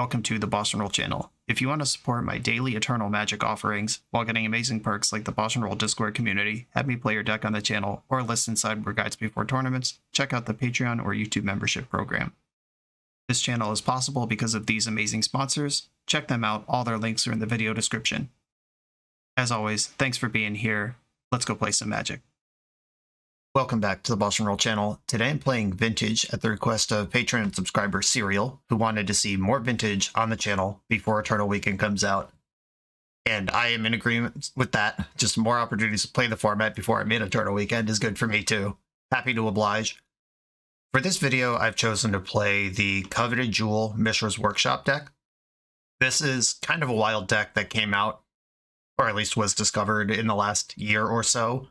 Welcome to the BoshNRoll channel. If you want to support my daily Eternal Magic offerings while getting amazing perks like the BoshNRoll Discord community, have me play your deck on the channel, or listen sideboard guides before tournaments, check out the Patreon or YouTube membership program. This channel is possible because of these amazing sponsors. Check them out, all their links are in the video description. As always, thanks for being here. Let's go play some Magic. Welcome back to the BoshNRoll channel. Today I'm playing Vintage at the request of patron and subscriber Serial, who wanted to see more Vintage on the channel before Eternal Weekend comes out. And I am in agreement with that. Just more opportunities to play the format before I'm in Eternal Weekend is good for me too. Happy to oblige. For this video, I've chosen to play the Coveted Jewel Mishra's Workshop deck. This is kind of a wild deck that came out, or at least was discovered in the last year or so.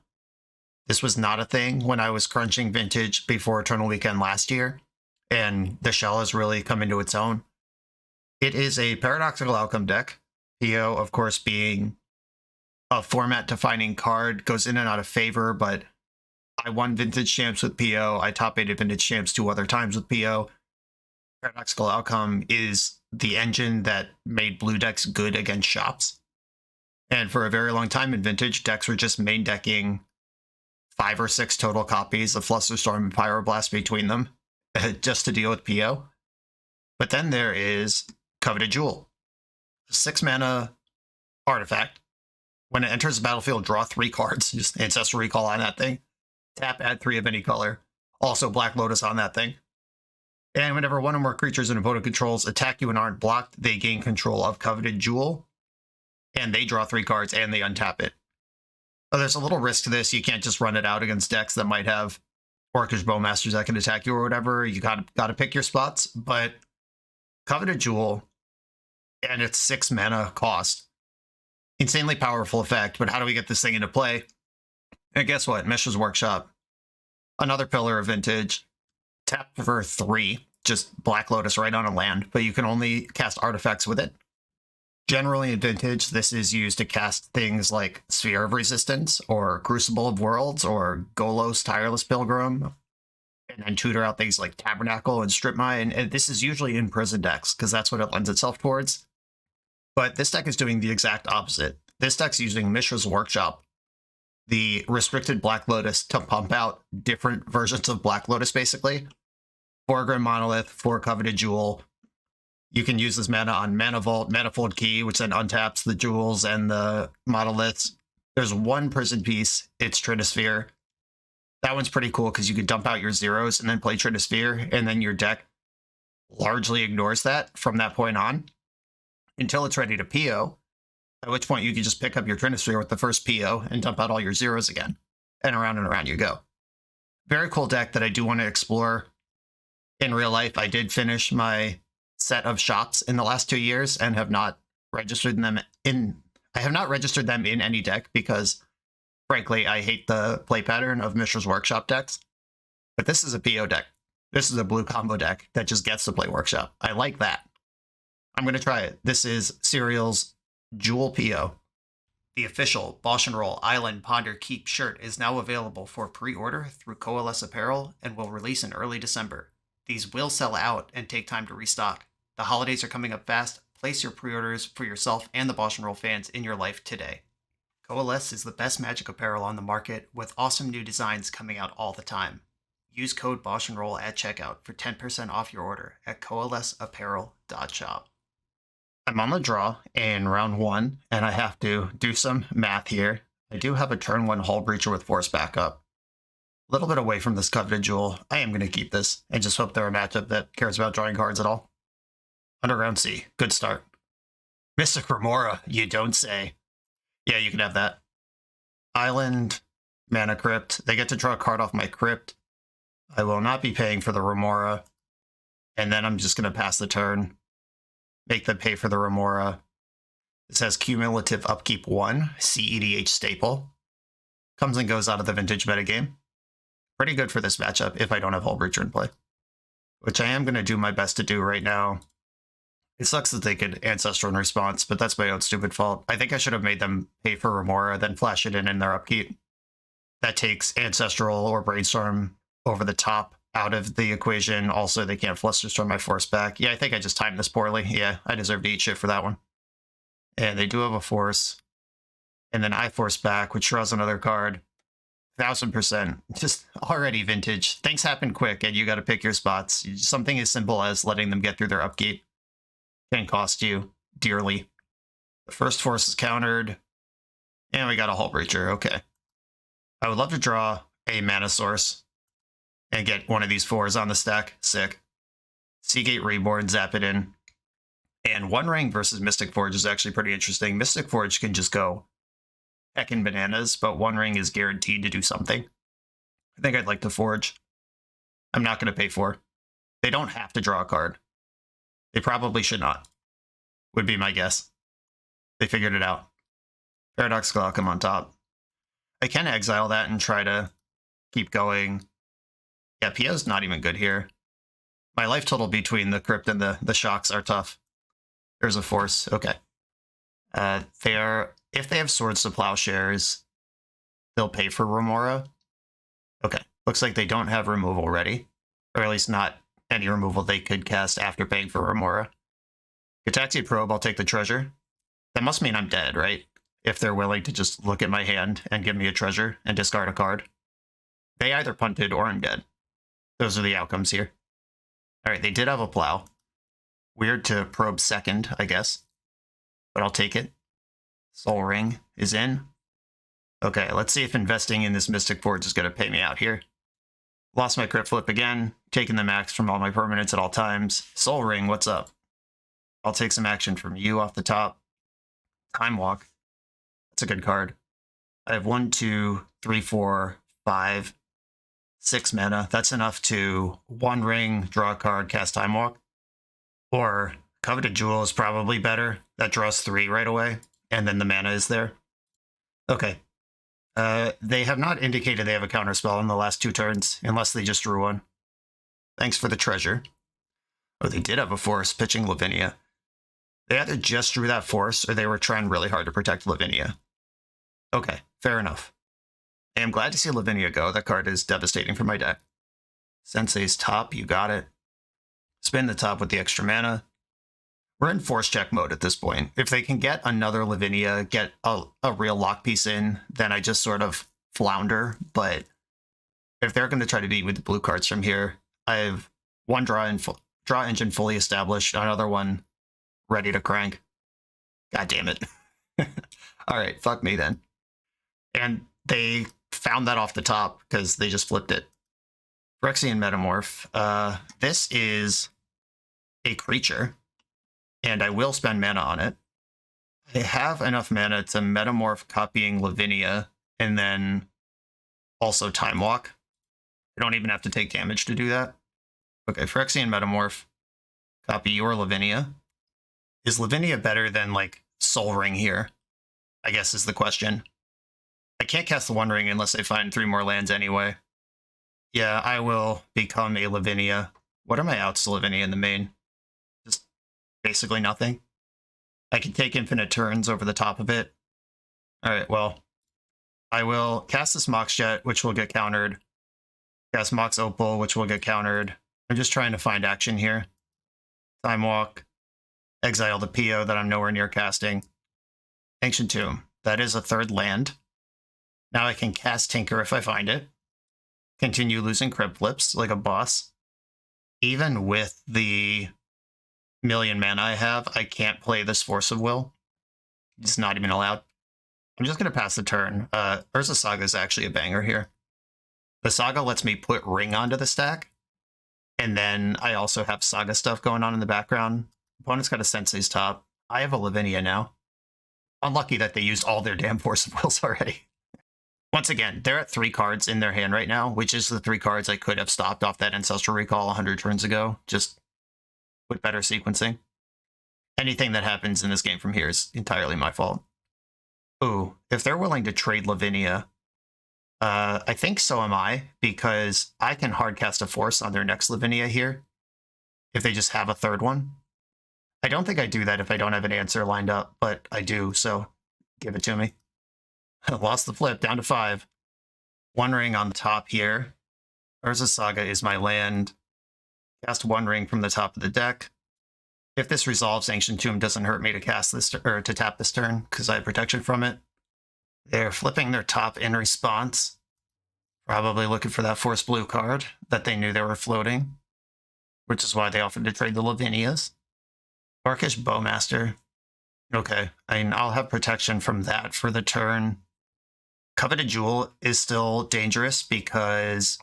This was not a thing when I was crunching Vintage before Eternal Weekend last year, and the shell has really come into its own. It is a Paradoxical outcome deck, PO, of course, being a format-defining card, goes in and out of favor, but I won Vintage Champs with PO, I top-8 Vintage Champs 2 other times with PO. Paradoxical outcome is the engine that made blue decks good against shops. And for a very long time in Vintage, decks were just main decking 5 or 6 total copies of Flusterstorm and Pyroblast between them, just to deal with PO. But then there is Coveted Jewel, a 6-mana artifact. When it enters the battlefield, draw 3 cards, just Ancestral Recall on that thing. Tap, add 3 of any color. Also Black Lotus on that thing. And whenever one or more creatures an opponent controls attack you and aren't blocked, they gain control of Coveted Jewel, and they draw 3 cards and they untap it. There's a little risk to this. You can't just run it out against decks that might have Orcish Bowmasters that can attack you or whatever. You got to pick your spots. But Coveted Jewel and its 6 mana cost, insanely powerful effect. But how do we get this thing into play? And guess what? Mishra's Workshop, another pillar of Vintage. Tap for 3, just Black Lotus right on a land, but you can only cast artifacts with it. Generally in Vintage, this is used to cast things like Sphere of Resistance, or Crucible of Worlds, or Golos Tireless Pilgrim, and then tutor out things like Tabernacle and Strip Mine, and this is usually in prison decks, because that's what it lends itself towards. But this deck is doing the exact opposite. This deck's using Mishra's Workshop, the restricted Black Lotus, to pump out different versions of Black Lotus, basically. 4 Grim Monolith, 4 Coveted Jewel. You can use this mana on Mana Vault, Manifold Key, which then untaps the jewels and the monoliths. There's 1 prison piece, it's Trinisphere. That one's pretty cool because you can dump out your zeros and then play Trinisphere, and then your deck largely ignores that from that point on until it's ready to PO, at which point you can just pick up your Trinisphere with the first PO and dump out all your zeros again. And around you go. Very cool deck that I do want to explore in real life. I did finish my set of shops in the last 2 years and have not registered them in any deck because frankly I hate the play pattern of Mishra's Workshop decks. But this is a PO deck. This is a blue combo deck that just gets to play Workshop. I like that. I'm going to try it. This is Serial's Jewel PO. The official BoshNRoll Island Ponder Keep shirt is now available for pre-order through Coalesce Apparel and will release in early December. These will sell out and take time to restock. The holidays are coming up fast. Place your pre-orders for yourself and the BoshNRoll fans in your life today. Coalesce is the best Magic apparel on the market with awesome new designs coming out all the time. Use code BoshNRoll at checkout for 10% off your order at coalesceapparel.shop. I'm on the draw in round 1 and I have to do some math here. I do have a turn 1 Hull Breacher with Force backup. A little bit away from this Coveted Jewel. I am going to keep this and just hope they're a matchup that cares about drawing cards at all. Underground Sea. Good start. Mystic Remora. You don't say. Yeah, you can have that. Island. Mana Crypt. They get to draw a card off my Crypt. I will not be paying for the Remora. And then I'm just going to pass the turn. Make them pay for the Remora. This has Cumulative Upkeep 1. CEDH staple. Comes and goes out of the Vintage metagame. Pretty good for this matchup if I don't have Hull Breacher in play. Which I am going to do my best to do right now. It sucks that they could Ancestral in response, but that's my own stupid fault. I think I should have made them pay for Remora, then flash it in their upkeep. That takes Ancestral or Brainstorm over the top out of the equation. Also, they can't flush destroy my force back. Yeah, I think I just timed this poorly. Yeah, I deserve to eat shit for that one. And they do have a force. And then I force back, which draws another card. 1000%. Just already vintage. Things happen quick, and you got to pick your spots. Something as simple as letting them get through their upkeep can cost you dearly. The first force is countered. And we got a Hull Breacher. Okay. I would love to draw a mana source and get one of these 4s on the stack. Sick. Seagate Reborn, zap it in. And One Ring versus Mystic Forge is actually pretty interesting. Mystic Forge can just go heckin' bananas, but One Ring is guaranteed to do something. I think I'd like to Forge. I'm not going to pay for. They don't have to draw a card. They probably should not, would be my guess. They figured it out. Paradoxical Outcome on top. I can exile that and try to keep going. Yeah, PO's not even good here. My life total between the Crypt and the shocks are tough. There's a force. Okay. If they have Swords to Plowshares, they'll pay for Remora. Okay. Looks like they don't have removal ready. Or at least not any removal they could cast after paying for Remora. Gataxi Probe, I'll take the treasure. That must mean I'm dead, right? If they're willing to just look at my hand and give me a treasure and discard a card. They either punted or I'm dead. Those are the outcomes here. Alright, they did have a plow. Weird to probe second, I guess. But I'll take it. Soul Ring is in. Okay, let's see if investing in this Mystic Forge is going to pay me out here. Lost my Crypt Flip again. Taking the max from all my permanents at all times. Soul Ring, what's up? I'll take some action from you off the top. Time Walk. That's a good card. I have 1, 2, 3, 4, 5, 6 mana. That's enough to One Ring, draw a card, cast Time Walk. Or Coveted Jewel is probably better. That draws 3 right away, and then the mana is there. Okay. They have not indicated they have a counterspell in the last 2 turns, unless they just drew one. Thanks for the treasure. Oh, they did have a force, pitching Lavinia. They either just drew that force, or they were trying really hard to protect Lavinia. Okay, fair enough. I am glad to see Lavinia go. That card is devastating for my deck. Sensei's top, you got it. Spin the top with the extra mana. We're in force check mode at this point. If they can get another Lavinia, get a real lock piece in, then I just sort of flounder. But if they're going to try to beat with the blue cards from here, I have one draw engine fully established, another one ready to crank. God damn it. All right, fuck me then. And they found that off the top because they just flipped it. Phyrexian Metamorph. This is a creature, and I will spend mana on it. I have enough mana to Metamorph copying Lavinia, and then also Time Walk. I don't even have to take damage to do that. Okay, Phyrexian Metamorph. Copy your Lavinia. Is Lavinia better than, like, Soul Ring here? I guess is the question. I can't cast the One Ring unless I find 3 more lands anyway. Yeah, I will become a Lavinia. What are my outs to Lavinia in the main? Just basically nothing. I can take infinite turns over the top of it. Alright, well, I will cast this Mox Jet, which will get countered. Cast Mox Opal, which will get countered. I'm just trying to find action here. Time Walk. Exile the PO that I'm nowhere near casting. Ancient Tomb. That is a 3rd land. Now I can cast Tinker if I find it. Continue losing Crypt Flips like a boss. Even with the million mana I have, I can't play this Force of Will. It's not even allowed. I'm just going to pass the turn. Urza Saga is actually a banger here. The Saga lets me put Ring onto the stack. And then I also have Saga stuff going on in the background. Opponent's got a Sensei's top. I have a Lavinia now. Unlucky that they used all their damn Force of Wills already. Once again, they're at 3 cards in their hand right now, which is the 3 cards I could have stopped off that Ancestral Recall 100 turns ago, just with better sequencing. Anything that happens in this game from here is entirely my fault. Ooh, if they're willing to trade Lavinia, I think so am I, because I can hardcast a Force on their next Lavinia here, if they just have a 3rd one. I don't think I do that if I don't have an answer lined up, but I do, so give it to me. Lost the flip, down to 5. One Ring on the top here. Urza Saga is my land. Cast 1 ring from the top of the deck. If this resolves, Ancient Tomb doesn't hurt me to cast this or to tap this turn because I have protection from it. They're flipping their top in response. Probably looking for that Force Blue card that they knew they were floating, which is why they offered to trade the Lavinias. Orcish Bowmaster. Okay, I mean, I'll have protection from that for the turn. Coveted Jewel is still dangerous because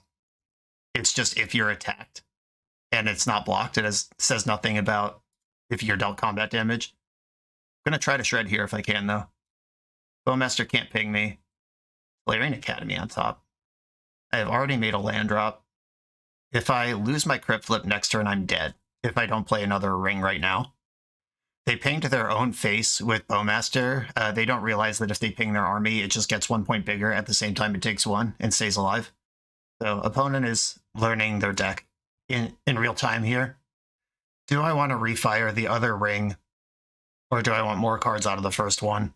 it's just if you're attacked and it's not blocked. It says nothing about if you're dealt combat damage. I'm going to try to shred here if I can, though. Bowmaster can't ping me. Flaring Academy on top. I have already made a land drop. If I lose my Crypt Flip next turn, I'm dead. If I don't play another ring right now. They pinged their own face with Bowmaster. They don't realize that if they ping their army, it just gets 1 point bigger at the same time it takes 1 and stays alive. So opponent is learning their deck in real time here. Do I want to refire the other ring, or do I want more cards out of the first one?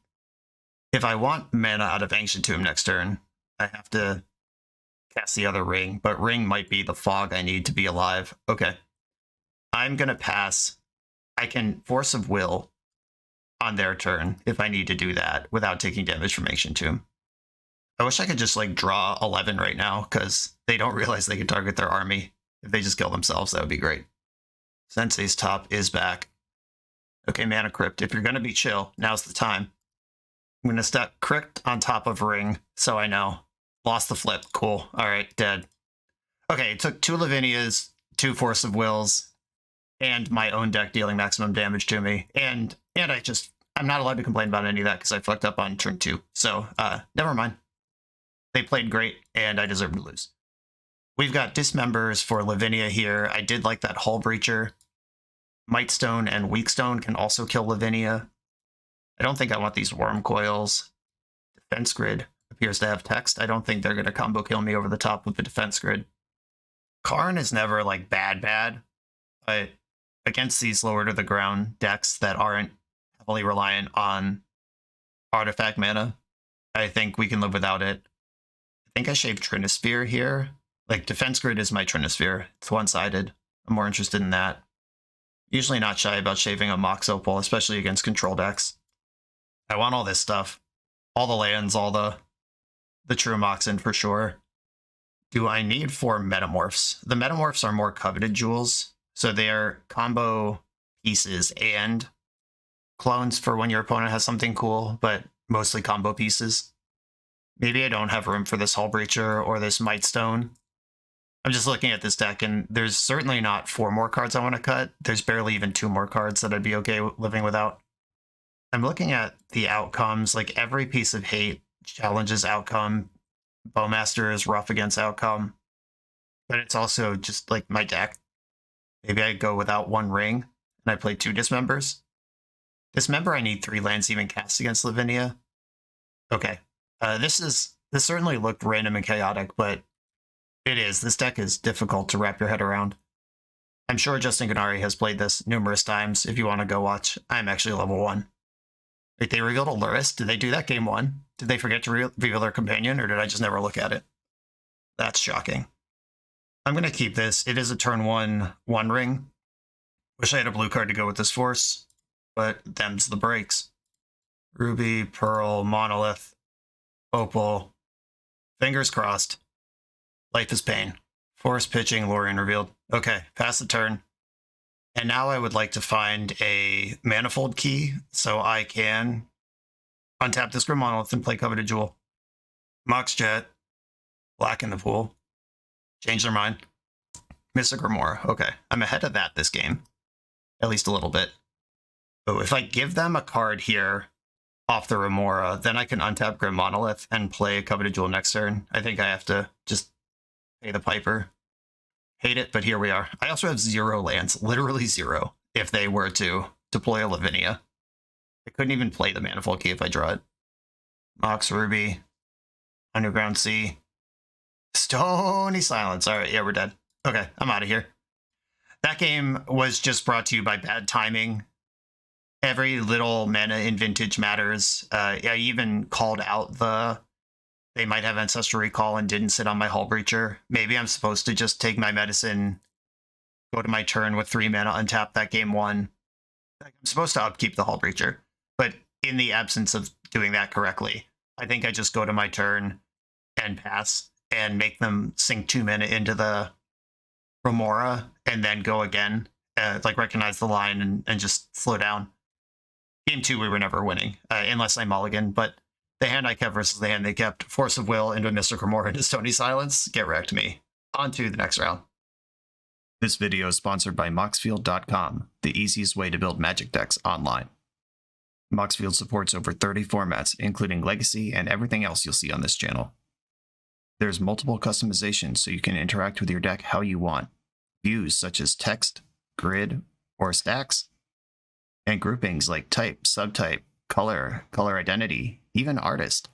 If I want mana out of Ancient Tomb next turn, I have to cast the other ring, but ring might be the fog I need to be alive. Okay. I'm going to pass. I can Force of Will on their turn if I need to do that without taking damage from Ancient Tomb. I wish I could just like draw 11 right now because they don't realize they can target their army. If they just kill themselves, that would be great. Sensei's top is back. Okay, Mana Crypt. If you're going to be chill, now's the time. I'm going to stack Crypt on top of Ring, so I know. Lost the flip. Cool. All right, dead. Okay, it took 2 Lavinias, 2 Force of Wills, and my own deck dealing maximum damage to me. And I'm not allowed to complain about any of that because I fucked up on turn 2. So, never mind. They played great, and I deserve to lose. We've got Dismembers for Lavinia here. I did like that Hull Breacher. Mightstone and Weakstone can also kill Lavinia. I don't think I want these Worm Coils. Defense Grid appears to have text. I don't think they're going to combo kill me over the top with the Defense Grid. Karn is never, like, bad, but against these lower to the ground decks that aren't heavily reliant on artifact mana, I think we can live without it. I think I shaved Trinisphere here. Like, Defense Grid is my Trinisphere. It's one-sided. I'm more interested in that. Usually not shy about shaving a Mox Opal, especially against control decks. I want all this stuff. All the lands, all the true Moxen for sure. Do I need 4 Metamorphs? The Metamorphs are more coveted jewels, so they're combo pieces and clones for when your opponent has something cool, but mostly combo pieces. Maybe I don't have room for this Hull Breacher or this Mightstone. I'm just looking at this deck, and there's certainly not 4 more cards I want to cut. There's barely even 2 more cards that I'd be okay living without. I'm looking at the outcomes. Like, every piece of hate challenges outcome. Bowmaster is rough against outcome. But it's also just, like, my deck. Maybe I go without 1 ring, and I play 2 Dismembers. Dismember, I need 3 lands to even cast against Lavinia. Okay. This certainly looked random and chaotic, but it is. This deck is difficult to wrap your head around. I'm sure Justin Ganari has played this numerous times. If you want to go watch, I'm actually level 1. Like, they revealed Aluris. Did they do that game 1? Did they forget to reveal their companion, or did I just never look at it? That's shocking. I'm going to keep this. It is a turn 1 ring. Wish I had a blue card to go with this Force, but them's the breaks. Ruby, Pearl, Monolith, Opal. Fingers crossed. Life is pain. Force pitching, Lorien revealed. Okay, pass the turn. And now I would like to find a Manifold key so I can untap this Grim Monolith and play Coveted Jewel. Mox Jet. Black in the pool. Change their mind. Miss a Grimoire. Okay, I'm ahead of that this game. At least a little bit. So if I give them a card here off the Remora, then I can untap Grim Monolith and play Coveted Jewel next turn. I think I have to just pay the piper. Hate it, but here we are. I also have 0 lands, literally 0, if they were to deploy a Lavinia. I couldn't even play the Manifold Key if I draw it. Mox Ruby. Underground Sea. Stony Silence. All right, yeah, we're dead. Okay, I'm out of here. That game was just brought to you by bad timing. Every little mana in Vintage matters. I even called out the They might have Ancestral Recall and didn't sit on my Hull Breacher. Maybe I'm supposed to just take my medicine, go to my turn with 3 mana, untap that game 1. I'm supposed to upkeep the Hull Breacher. But in the absence of doing that correctly, I think I just go to my turn and pass and make them sink 2 mana into the Remora and then go again, like recognize the line and just slow down. Game 2, we were never winning, unless I mulligan, but the hand I kept versus the hand they kept, Force of Will into a Mystic Remora into Stony Silence, get wrecked me. On to the next round. This video is sponsored by Moxfield.com, the easiest way to build Magic decks online. Moxfield supports over 30 formats, including Legacy and everything else you'll see on this channel. There's multiple customizations so you can interact with your deck how you want. Views such as text, grid, or stacks. And groupings like type, subtype, color, color identity, even artist.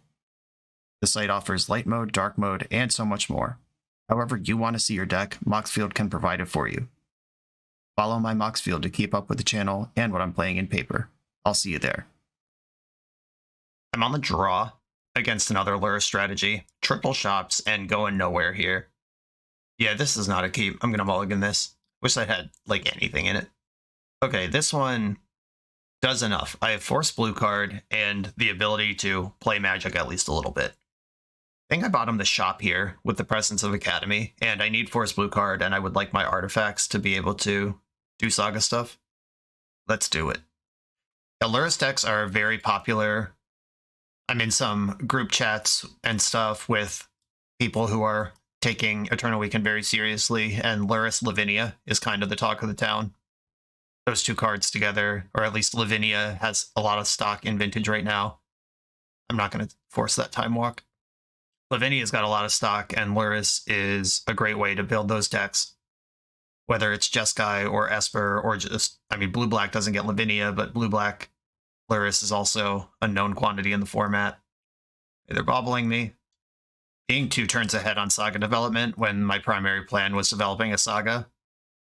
The site offers light mode, dark mode, and so much more. However you want to see your deck, Moxfield can provide it for you. Follow my Moxfield to keep up with the channel and what I'm playing in paper. I'll see you there. I'm on the draw against another lure strategy. Triple shops and going nowhere here. Yeah, this is not a keep. I'm going to mulligan this. Wish I had, like, anything in it. Okay, this one does enough. I have Force Blue card and the ability to play Magic at least a little bit. I think I bottomed the shop here with the presence of Academy, and I need Force Blue card, and I would like my artifacts to be able to do Saga stuff. Let's do it. Aluris decks are very popular. I'm in some group chats and stuff with people who are taking Eternal Weekend very seriously, and Luris Lavinia is kind of the talk of the town. Those two cards together, or at least Lavinia has a lot of stock in Vintage right now. I'm not going to force that time walk. Lavinia's got a lot of stock, and Luris is a great way to build those decks. Whether it's Jeskai or Esper, or just, I mean, Blue-Black doesn't get Lavinia, but Blue-Black Luris is also a known quantity in the format. They're bobbling me. Being 2 turns ahead on Saga development when my primary plan was developing a Saga.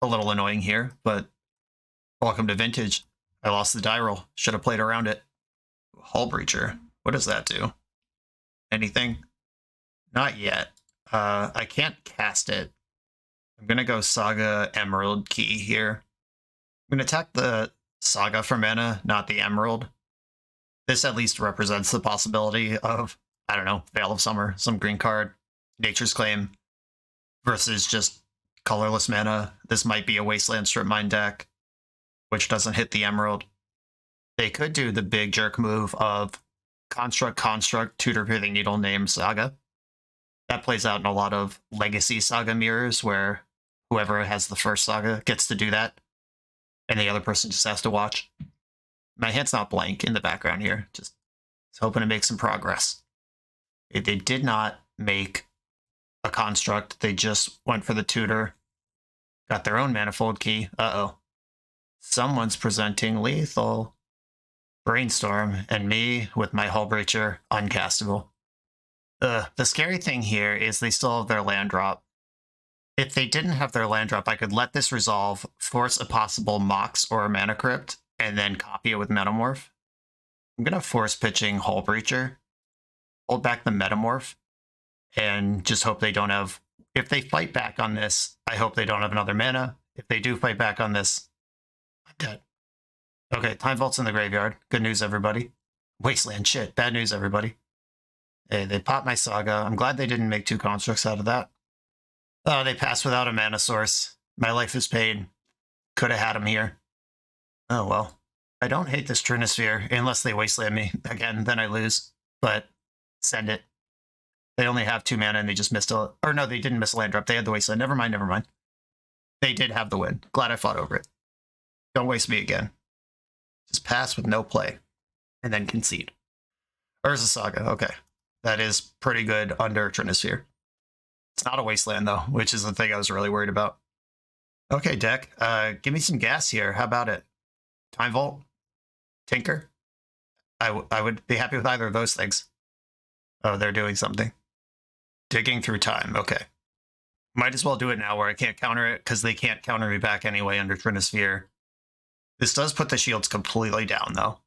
A little annoying here, but welcome to Vintage. I lost the die roll. Should have played around it. Hull Breacher. What does that do? Anything? Not yet. I can't cast it. I'm going to go Saga Emerald Key here. I'm going to attack the Saga for mana, not the Emerald. This at least represents the possibility of, I don't know, Veil of Summer, some green card, Nature's Claim, versus just colorless mana. This might be a Wasteland Strip Mine deck, which doesn't hit the Emerald. They could do the big jerk move of Construct, Tutor Pithing Needle, name Saga. That plays out in a lot of Legacy Saga mirrors, where whoever has the first Saga gets to do that, and the other person just has to watch. My hand's not blank in the background here, just hoping to make some progress. They did not make a Construct, they just went for the Tutor. Got their own Manifold Key. Uh-oh. Someone's presenting lethal. Brainstorm, and me with my Hull Breacher uncastable. The scary thing here is they still have their land drop. If they didn't have their land drop, I could let this resolve, force a possible Mox or a Mana Crypt, and then copy it with Metamorph. I'm going to force pitching Hull Breacher, hold back the Metamorph, and just hope they don't have... If they fight back on this, I hope they don't have another mana. If they do fight back on this, I'm dead. Okay, Time Vault's in the graveyard. Good news, everybody. Wasteland, shit. Bad news, everybody. Hey, they popped my Saga. I'm glad they didn't make 2 constructs out of that. Oh, they passed without a mana source. My life is paid. Could have had him here. Oh, well. I don't hate this Trinisphere, unless they Wasteland me again, then I lose. But, send it. They only have 2 mana and they just missed a... Or no, they didn't miss a land drop. They had the Wasteland. Never mind, never mind. They did have the win. Glad I fought over it. Don't waste me again. Just pass with no play. And then concede. Urza Saga, okay. That is pretty good under Trinisphere. It's not a Wasteland, though, which is the thing I was really worried about. Okay, deck. Give me some gas here. How about it? Time Vault? Tinker? I would be happy with either of those things. Oh, they're doing something. Digging through time. Okay. Might as well do it now where I can't counter it, because they can't counter me back anyway under Trinisphere. This does put the shields completely down, though.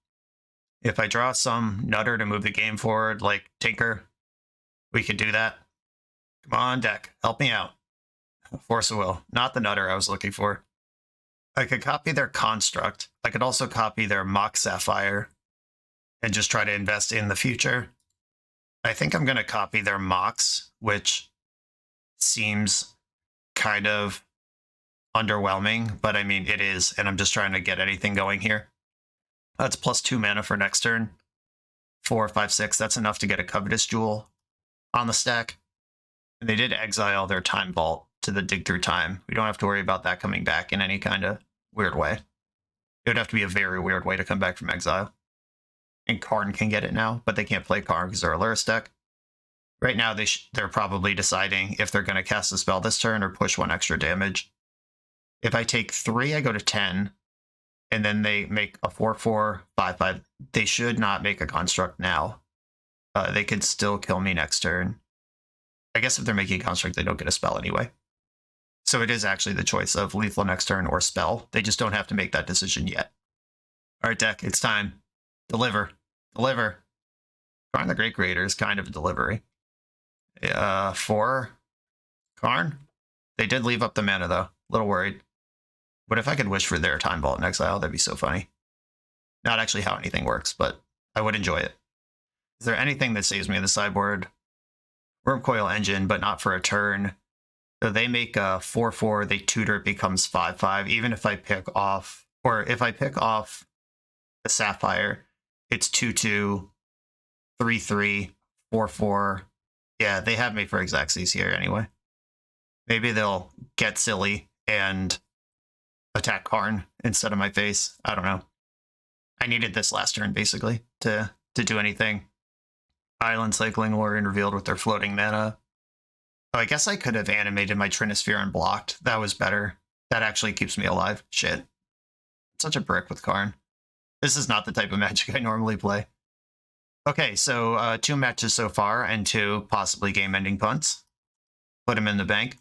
If I draw some nutter to move the game forward, like Tinker, We could do that. Come on, deck. Help me out. Force of Will. Not the Nutter I was looking for. I could copy their Construct. I could also copy their Mock Sapphire and just try to invest in the future. I think I'm going to copy their Mox, which seems kind of underwhelming, but I mean, it is, and I'm just trying to get anything going here. That's +2 mana for next turn. 4, 5, 6. That's enough to get a Covetous Jewel on the stack. And they did exile their Time Vault to the Dig Through Time. We don't have to worry about that coming back in any kind of weird way. It would have to be a very weird way to come back from exile. And Karn can get it now, but they can't play Karn because they're a Luris deck. Right now, they're probably deciding if they're going to cast a spell this turn or push 1 extra damage. If I take 3, I go to 10, and then they make a 4/4, 5/5. They should not make a Construct now. They could still kill me next turn. I guess if they're making a Construct, they don't get a spell anyway. So it is actually the choice of lethal next turn or spell. They just don't have to make that decision yet. All right, deck, it's time. Deliver. Deliver. Karn the Great Creator is kind of a delivery. 4 Karn? They did leave up the mana, though. A little worried. What if I could wish for their Time Vault in exile? That'd be so funny. Not actually how anything works, but I would enjoy it. Is there anything that saves me in the sideboard? Wormcoil Engine, but not for a turn. So they make a 4/4, they tutor, it becomes 5/5. Even if I pick off, or if I pick off the Sapphire, it's 2/2, 3/3, 4/4. Yeah, they have me for Xyzes here anyway. Maybe they'll get silly and attack Karn instead of my face. I don't know. I needed this last turn, basically, to do anything. Island Cycling Warrior revealed with their floating mana. Oh, I guess I could have animated my Trinisphere and blocked. That was better. That actually keeps me alive. Shit. Such a brick with Karn. This is not the type of Magic I normally play. Okay, so 2 matches so far, and 2 possibly game-ending punts. Put them in the bank.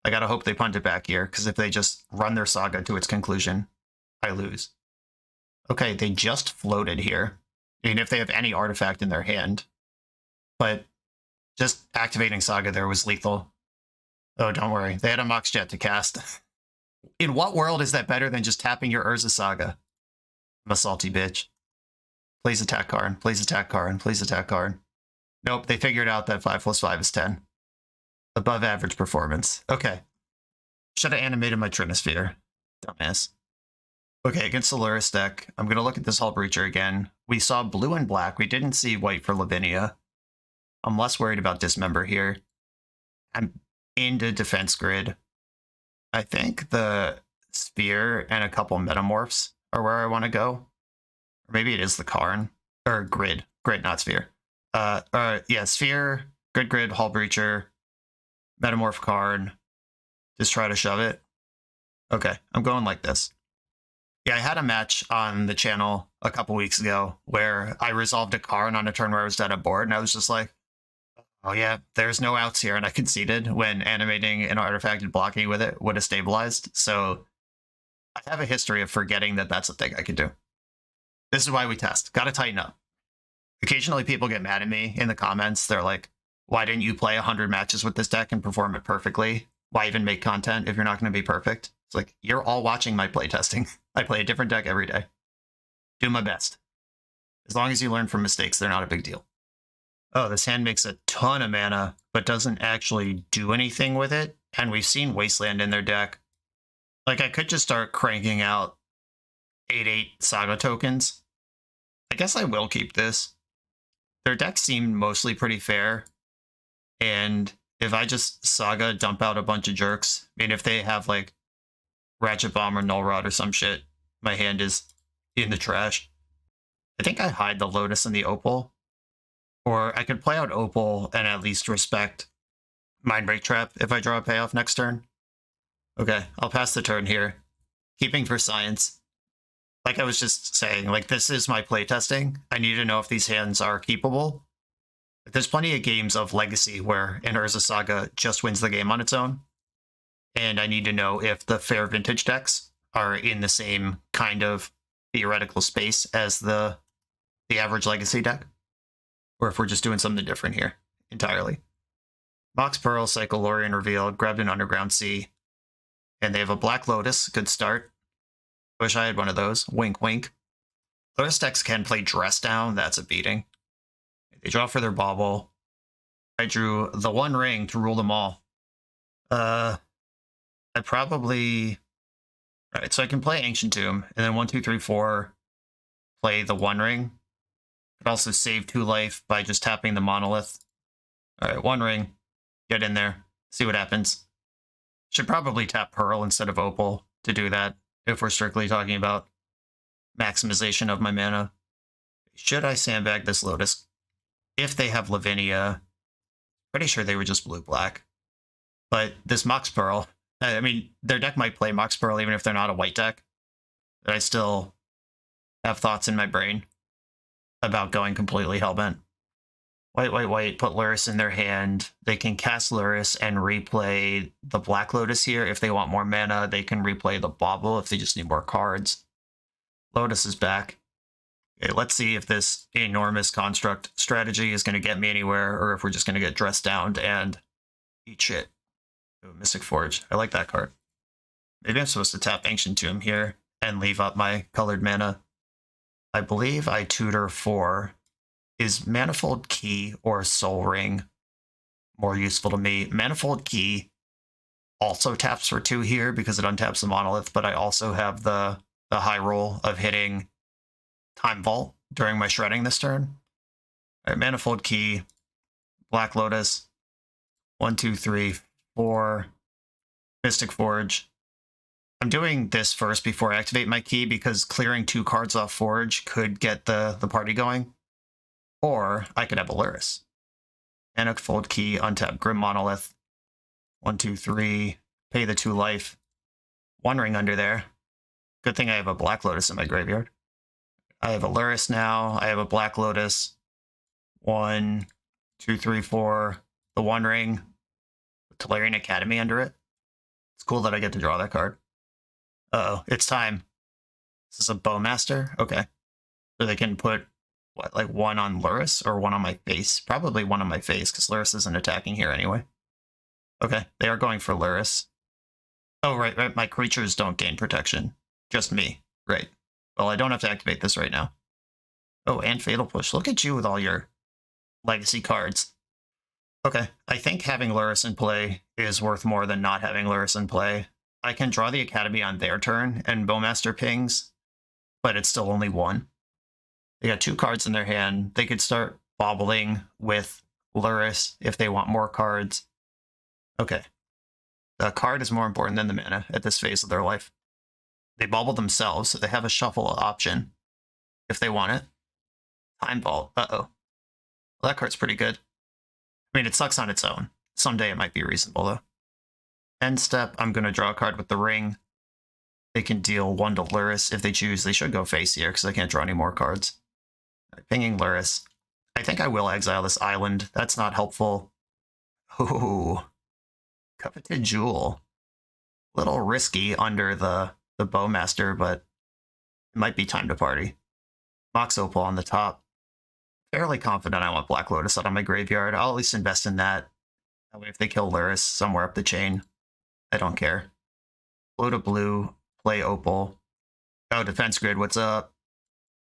I gotta hope they punt it back here, because if they just run their saga to its conclusion, I lose. Okay, they just floated here. I mean, if they have any artifact in their hand. But just activating saga there was lethal. Oh, don't worry. They had a Mox Jet to cast. In what world is that better than just tapping your Urza Saga? I'm a salty bitch. Please attack Karn. Please attack Karn. Please attack Karn. Nope, they figured out that 5 + 5 is 10. Above average performance. Okay. Should have animated my Trinisphere. Dumbass. Okay, against the Luris deck, I'm going to look at this Hull Breacher again. We saw blue and black. We didn't see white for Lavinia. I'm less worried about Dismember here. I'm into Defense Grid. I think the Sphere and a couple Metamorphs are where I want to go. Or maybe it is the Karn. Or Grid. Grid, not Sphere. Yeah, Sphere, Grid, Hull Breacher, Metamorph Karn. Just try to shove it. Okay, I'm going like this. Yeah, I had a match on the channel a couple weeks ago where I resolved a Karn on a turn where I was dead at board, and I was just like, oh yeah, there's no outs here, and I conceded when animating an artifact and blocking with it would have stabilized. So I have a history of forgetting that that's a thing I could do. This is why we test. Gotta tighten up. Occasionally people get mad at me in the comments. They're like, why didn't you play 100 matches with this deck and perform it perfectly? Why even make content if you're not going to be perfect? It's like, you're all watching my playtesting. I play a different deck every day. Do my best. As long as you learn from mistakes, they're not a big deal. Oh, this hand makes a ton of mana, but doesn't actually do anything with it. And we've seen Wasteland in their deck. Like, I could just start cranking out 8/8 Saga tokens. I guess I will keep this. Their deck seemed mostly pretty fair. And if I just Saga dump out a bunch of jerks, I mean, if they have, like, Ratchet Bomb or Null Rod or some shit, my hand is in the trash. I think I hide the Lotus and the Opal. Or I could play out Opal and at least respect Mindbreak Trap if I draw a payoff next turn. Okay, I'll pass the turn here. Keeping for science. Like I was just saying, like, this is my playtesting. I need to know if these hands are keepable. There's plenty of games of Legacy where an Urza Saga just wins the game on its own. And I need to know if the fair vintage decks are in the same kind of theoretical space as the average Legacy deck. Or if we're just doing something different here. entirely. Mox Pearl, Cycle Lorien revealed, grabbed an Underground Sea. And they have a Black Lotus, good start. Wish I had one of those. Wink, wink. Lotus decks can play Dress Down, that's a beating. They draw for their bauble. I drew the One Ring to rule them all. I probably... Alright, so I can play Ancient Tomb, and then 1, 2, 3, 4, play the One Ring. Could also save 2 life by just tapping the Monolith. Alright, One Ring. Get in there. See what happens. Should probably tap Pearl instead of Opal to do that, if we're strictly talking about maximization of my mana. Should I sandbag this Lotus? If they have Lavinia, pretty sure they were just blue-black. But this Mox Pearl, I mean, their deck might play Mox Pearl even if they're not a white deck. But I still have thoughts in my brain about going completely hellbent. White, put Lurrus in their hand. They can cast Lurrus and replay the Black Lotus here. If they want more mana, they can replay the Bauble if they just need more cards. Lotus is back. Okay, let's see if this enormous construct strategy is going to get me anywhere, or if we're just going to get dressed down and eat shit. Ooh, Mystic Forge. I like that card. Maybe I'm supposed to tap Ancient Tomb here and leave up my colored mana. I believe I tutor for... Is Manifold Key or Soul Ring more useful to me? Manifold Key also taps for 2 here because it untaps the Monolith, but I also have the high roll of hitting Time Vault during my shredding this turn. All right, Manifold Key, Black Lotus, 1, 2, 3, 4, Mystic Forge. I'm doing this first before I activate my key because clearing 2 cards off Forge could get the party going. Or I could have a Lurrus. Manifold Key, untap Grim Monolith. 1, 2, 3. Pay the 2 life. One Ring under there. Good thing I have a Black Lotus in my graveyard. I have a Lurrus now. I have a Black Lotus. 1, 2, 3, 4. The One Ring. With Tolarian Academy under it. It's cool that I get to draw that card. Uh-oh, it's time. This is a Bowmaster? Okay. So they can put... What, like 1 on Lurrus or 1 on my face? Probably 1 on my face, because Lurrus isn't attacking here anyway. Okay, they are going for Lurrus. Oh, right, my creatures don't gain protection. Just me. Right. Well, I don't have to activate this right now. Oh, and Fatal Push. Look at you with all your legacy cards. Okay, I think having Lurrus in play is worth more than not having Lurrus in play. I can draw the Academy on their turn, and Bowmaster pings, but it's still only 1. They got 2 cards in their hand. They could start bobbling with Lurrus if they want more cards. Okay. The card is more important than the mana at this phase of their life. They bobble themselves, so they have a shuffle option if they want it. Time Vault. Uh-oh. Well, that card's pretty good. I mean, it sucks on its own. Someday it might be reasonable, though. End step, I'm going to draw a card with the Ring. They can deal 1 to Lurrus if they choose. They should go face here, because I can't draw any more cards. Pinging Lurrus. I think I will exile this island. That's not helpful. Ooh. Coveted Jewel. Little risky under the Bowmaster, but it might be time to party. Mox Opal on the top. Fairly confident I want Black Lotus out of my graveyard. I'll at least invest in that. That way if they kill Lurrus somewhere up the chain, I don't care. Blue to blue. Play Opal. Oh, Defense Grid, what's up?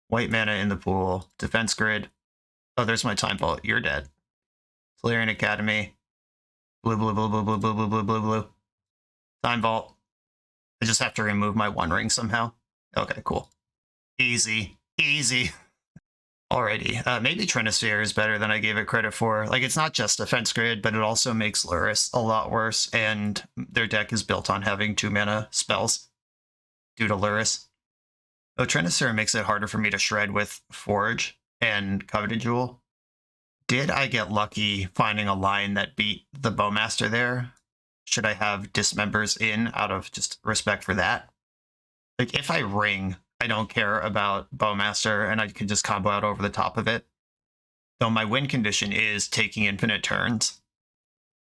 White mana in the pool. Defense Grid. Oh, there's my Time Vault. You're dead. Tolarian Academy. Blue, blue, blue, blue, blue, blue, blue, blue, blue, blue. Time Vault. I just have to remove my One Ring somehow. Okay, cool. Easy. Easy. Alrighty. Maybe Trinisphere is better than I gave it credit for. Like, it's not just Defense Grid, but it also makes Lurrus a lot worse, and their deck is built on having 2 mana spells due to Lurrus. Oh, Trinisphere makes it harder for me to shred with Forge and Coveted Jewel. Did I get lucky finding a line that beat the Bowmaster there? Should I have Dismembers in out of just respect for that? Like, if I ring, I don't care about Bowmaster, and I can just combo out over the top of it. Though my win condition is taking infinite turns.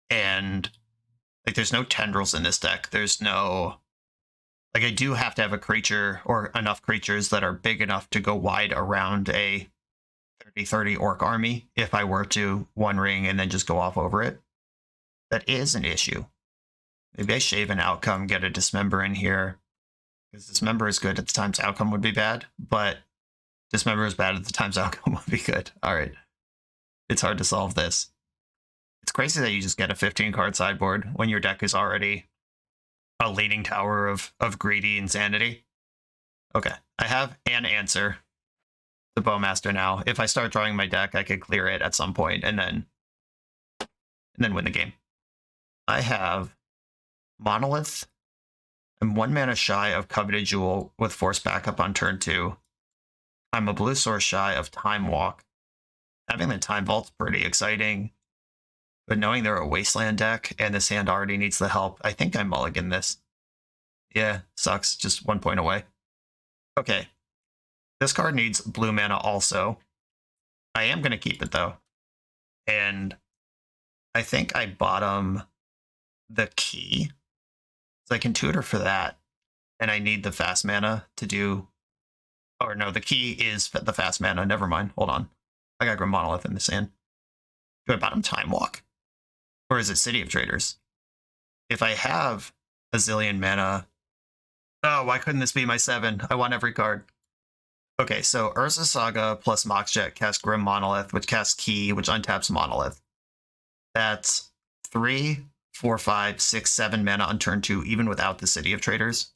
And, like, there's no Tendrils in this deck. There's no... Like, I do have to have a creature, or enough creatures that are big enough to go wide around a 30 orc army if I were to one ring and then just go off over it. That is an issue. Maybe I shave an outcome, get a dismember in here. Because dismember is good at the times outcome would be bad, but dismember is bad at the times outcome would be good. All right. It's hard to solve this. It's crazy that you just get a 15 card sideboard when your deck is already a leaning tower of greedy insanity. Okay, I have an answer. The Bowmaster now. If I start drawing my deck, I could clear it at some point and then win the game. I have Monolith. I'm 1 mana shy of Coveted Jewel with Force Backup on turn 2. I'm a blue source shy of Time Walk. Having the Time Vault's pretty exciting, but knowing they're a Wasteland deck and this hand already needs the help, I think I mulligan this. Yeah, sucks. Just 1 point away. Okay. This card needs blue mana also. I am going to keep it though. And I think I bottom the key. So I can tutor for that. And I need the fast mana to do... Or no, the key is the fast mana. Never mind. Hold on. I got Grim Monolith in this hand. Do I bottom Time Walk? Or is it City of Traders? If I have a zillion mana... Oh, why couldn't this be my 7? I want every card. Okay, so Urza Saga plus Moxjet casts Grim Monolith, which casts Key, which untaps Monolith. That's 3, 4, 5, 6, 7 mana on turn 2, even without the City of Traders.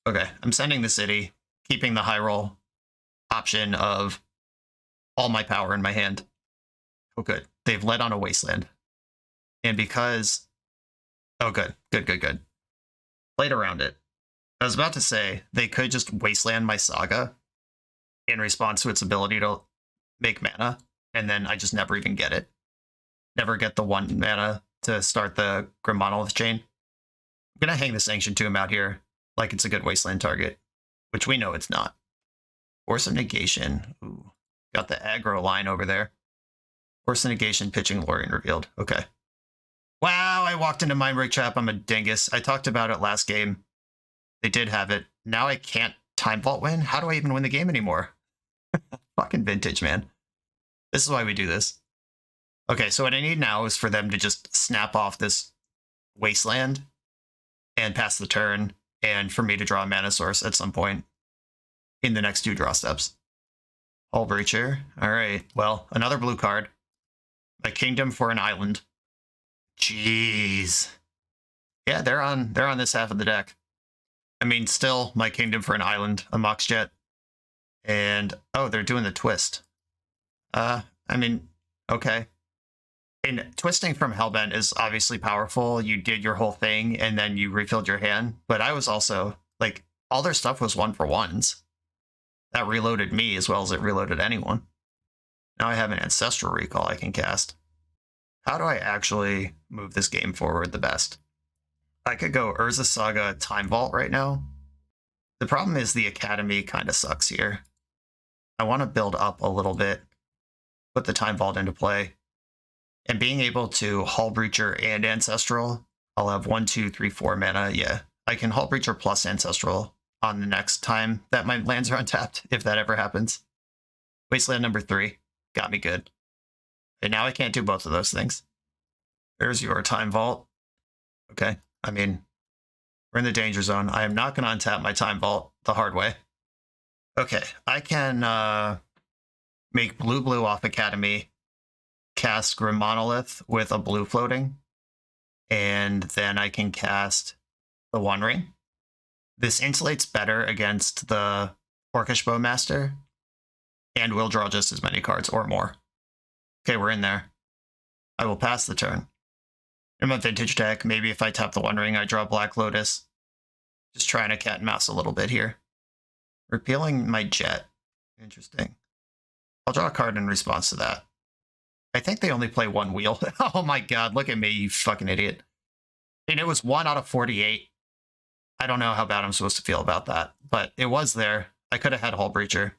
Okay, I'm sending the City, keeping the high roll option of all my power in my hand. Oh, good. They've led on a Wasteland. And because... Oh, good. Good. Played around it. I was about to say, they could just Wasteland my Saga in response to its ability to make mana, and then I just never even get it. Never get the 1 mana to start the Grim Monolith chain. I'm going to hang this Ancient Tomb out here like it's a good Wasteland target, which we know it's not. Force of Negation. Ooh, got the aggro line over there. Force of Negation, pitching Lorien revealed. Okay. Wow, I walked into Mind Break Trap. I'm a dingus. I talked about it last game. They did have it. Now I can't Time Vault win? How do I even win the game anymore? Fucking vintage, man. This is why we do this. Okay, so what I need now is for them to just snap off this Wasteland and pass the turn, and for me to draw a mana source at some point in the next 2 draw steps. Hull Breacher. Alright, well, another blue card. A Kingdom for an island. Jeez. Yeah, they're on this half of the deck. I mean, still, my Kingdom for an island, a Moxjet. And, oh, they're doing the twist. I mean, okay. And twisting from Hellbent is obviously powerful. You did your whole thing, and then you refilled your hand. But I was also, like, all their stuff was 1-for-1s. That reloaded me as well as it reloaded anyone. Now I have an Ancestral Recall I can cast. How do I actually move this game forward the best? I could go Urza Saga Time Vault right now. The problem is the Academy kind of sucks here. I want to build up a little bit, put the Time Vault into play, and being able to Hull Breacher and Ancestral, I'll have 1, 2, 3, 4 mana. Yeah, I can Hull Breacher plus Ancestral on the next time that my lands are untapped, if that ever happens. Wasteland number 3, got me good. And now I can't do both of those things. There's your Time Vault. Okay, I mean, we're in the danger zone. I am not going to untap my Time Vault the hard way. Okay, I can make blue off Academy, cast Grim Monolith with a blue floating, and then I can cast the One Ring. This insulates better against the Orcish Bowmaster, and will draw just as many cards or more. Okay, we're in there. I will pass the turn. In my vintage deck, maybe if I tap the One Ring, I draw Black Lotus. Just trying to cat and mouse a little bit here. Repealing my Jet. Interesting. I'll draw a card in response to that. I think they only play 1 wheel. Oh my god, look at me, you fucking idiot. And it was 1 out of 48. I don't know how bad I'm supposed to feel about that, but it was there. I could have had Hull Breacher.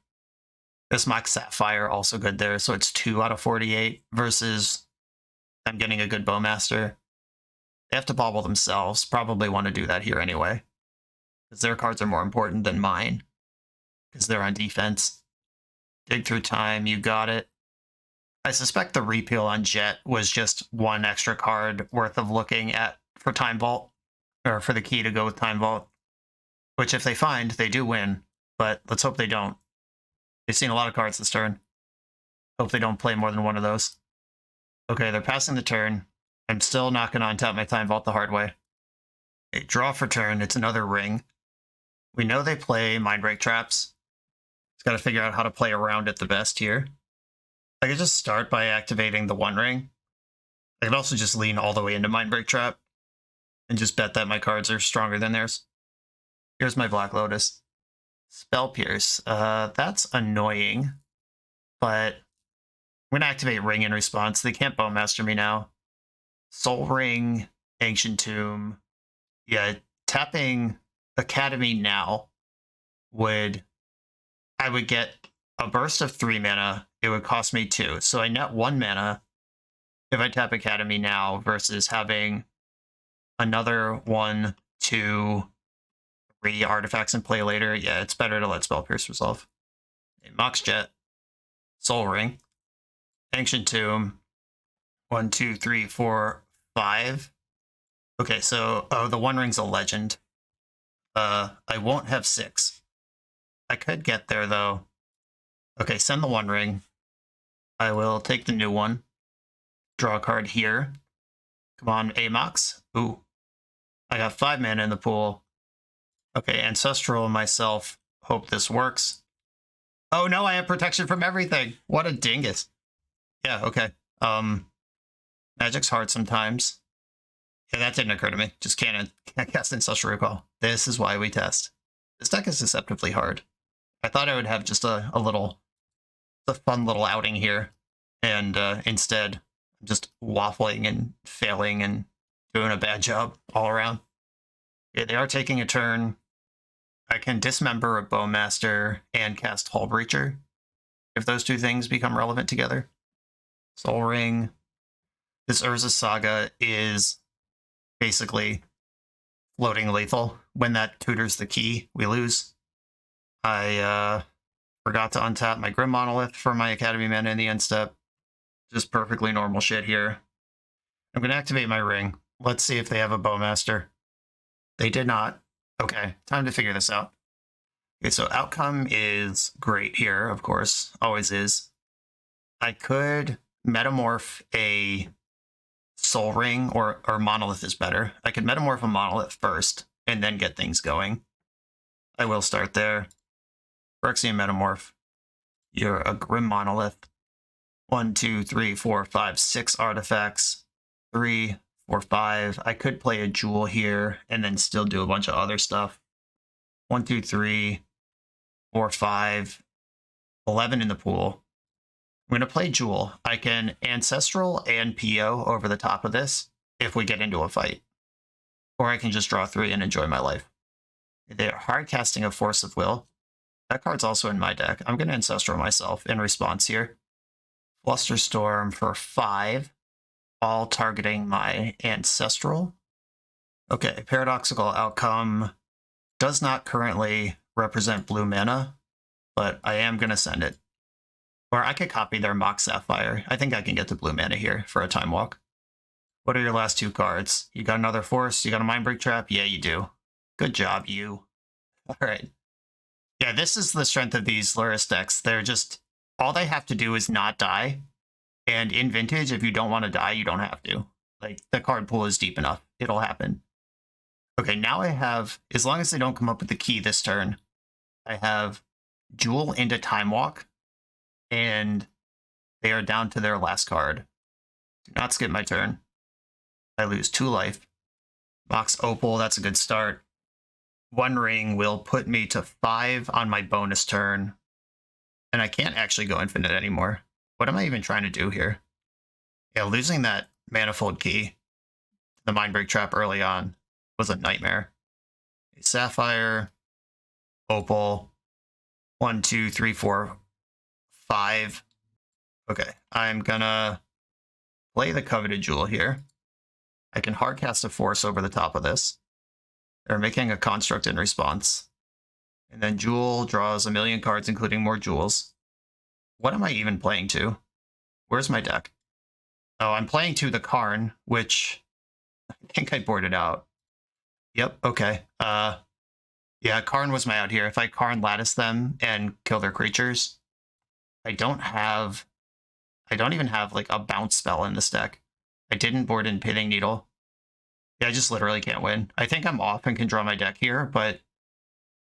This Mox Sapphire also good there, so it's 2 out of 48 versus I'm getting a good Bowmaster. They have to bobble themselves. Probably want to do that here anyway, because their cards are more important than mine, because they're on defense. Dig Through Time, you got it. I suspect the repeal on Jet was just one extra card worth of looking at for Time Vault, or for the key to go with Time Vault, which if they find, they do win, but let's hope they don't. They've seen a lot of cards this turn. Hope they don't play more than one of those. Okay, they're passing the turn. I'm still not going to untap my Time Vault the hard way. Okay, draw for turn. It's another ring. We know they play Mindbreak traps. Just got to figure out how to play around it the best here. I could just start by activating the One Ring. I could also just lean all the way into Mindbreak trap and just bet that my cards are stronger than theirs. Here's my Black Lotus. Spell Pierce. That's annoying, but I'm going to activate Ring in response. They can't Bowmaster me now. Soul Ring, Ancient Tomb. Yeah, tapping Academy now I would get a burst of 3 mana. It would cost me 2. So I net 1 mana if I tap Academy now versus having another 1, 2, 3 artifacts in play later. Yeah, it's better to let Spell Pierce resolve. Okay, Mox Jet, Soul Ring, Ancient Tomb, 1, 2, 3, 4, 5. Okay, so the One Ring's a legend. I won't have 6. I could get there though. Okay, send the One Ring. I will take the new one. Draw a card here. Come on, Amox. Ooh. I got 5 mana in the pool. Okay, Ancestral and myself. Hope this works. Oh no, I have protection from everything. What a dingus. Yeah, okay. Magic's hard sometimes. Yeah, that didn't occur to me. Just can't cast Ancestral Recall. This is why we test. This deck is deceptively hard. I thought I would have just a fun little outing here. And instead, I'm just waffling and failing and doing a bad job all around. Yeah, they are taking a turn. I can dismember a Bowmaster and cast Hull Breacher if those two things become relevant together. Soul Ring. This Urza Saga is basically floating lethal. When that tutors the key, we lose. I forgot to untap my Grim Monolith for my Academy mana in the end step. Just perfectly normal shit here. I'm going to activate my ring. Let's see if they have a Bowmaster. They did not. Okay, time to figure this out. Okay, so outcome is great here, of course. Always is. I could metamorph a Soul Ring, or Monolith is better. I could metamorph a Monolith first, and then get things going. I will start there. Phyrexian Metamorph. You're a Grim Monolith. 1, 2, 3, 4, 5, 6 artifacts. 3, 4, 5. I could play a Jewel here, and then still do a bunch of other stuff. 1, 2, 3, 4, 5. 11 in the pool. I'm going to play Jewel. I can Ancestral and PO over the top of this if we get into a fight. Or I can just draw 3 and enjoy my life. They're hard casting a Force of Will. That card's also in my deck. I'm going to Ancestral myself in response here. Flusterstorm for 5, all targeting my Ancestral. Okay, Paradoxical outcome does not currently represent blue mana, but I am going to send it. Or I could copy their Mox Sapphire. I think I can get to blue mana here for a Time Walk. What are your last 2 cards? You got another Force? You got a Mindbreak Trap? Yeah, you do. Good job, you. Alright. Yeah, this is the strength of these Luris decks. They're just... all they have to do is not die. And in Vintage, if you don't want to die, you don't have to. Like, the card pool is deep enough. It'll happen. Okay, now I have... as long as they don't come up with the key this turn, I have Jewel into Time Walk. And they are down to their last card. Do not skip my turn. I lose 2 life. Mox Opal, that's a good start. One Ring will put me to 5 on my bonus turn. And I can't actually go infinite anymore. What am I even trying to do here? Yeah, losing that Manifold Key, the Mindbreak Trap early on, was a nightmare. Sapphire, Opal, 1, 2, 3, 4, 5. Okay, I'm gonna play the Coveted Jewel here. I can hardcast a Force over the top of this. They're making a Construct in response. And then Jewel draws a million cards, including more Jewels. What am I even playing to? Where's my deck? Oh, I'm playing to the Karn, which I think I boarded out. Yep, okay. Yeah, Karn was my out here. If I Karn Lattice them and kill their creatures, I don't even have like a bounce spell in this deck. I didn't board in Pithing Needle. Yeah, I just literally can't win. I think I'm off and can draw my deck here, but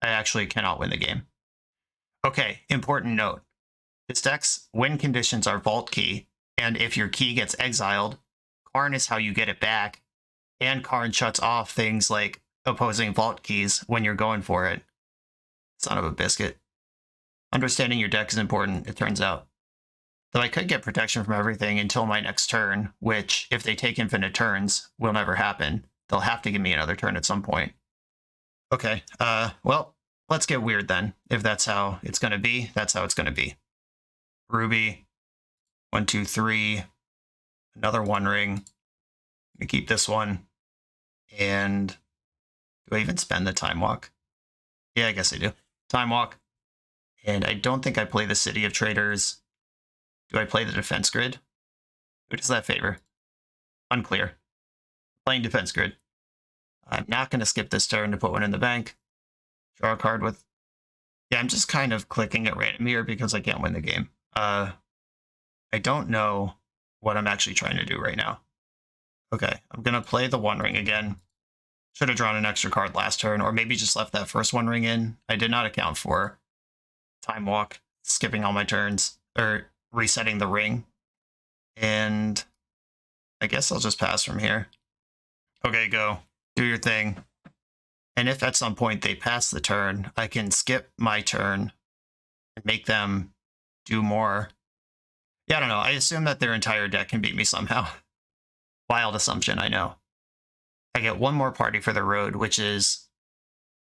I actually cannot win the game. Okay, important note. This deck's win conditions are Vault Key, and if your key gets exiled, Karn is how you get it back, and Karn shuts off things like opposing Vault Keys when you're going for it. Son of a biscuit. Understanding your deck is important, it turns out. Though I could get protection from everything until my next turn, which, if they take infinite turns, will never happen. They'll have to give me another turn at some point. Okay, well, let's get weird then. If that's how it's going to be, that's how it's going to be. Ruby, 1, 2, 3, another One Ring. I'm going to keep this one. And do I even spend the Time Walk? Yeah, I guess I do. Time Walk. And I don't think I play the City of Traders. Do I play the Defense Grid? Who does that favor? Unclear. Playing Defense Grid. I'm not going to skip this turn to put one in the bank. Draw a card with... Yeah, I'm just kind of clicking at random here because I can't win the game. I don't know what I'm actually trying to do right now. Okay, I'm going to play the One Ring again. Should have drawn an extra card last turn, or maybe just left that first One Ring in. I did not account for Time Walk, skipping all my turns, or resetting the ring. And I guess I'll just pass from here. Okay, go. Do your thing. And if at some point they pass the turn, I can skip my turn and make them do more. Yeah, I don't know. I assume that their entire deck can beat me somehow. Wild assumption, I know. I get one more party for the road, which is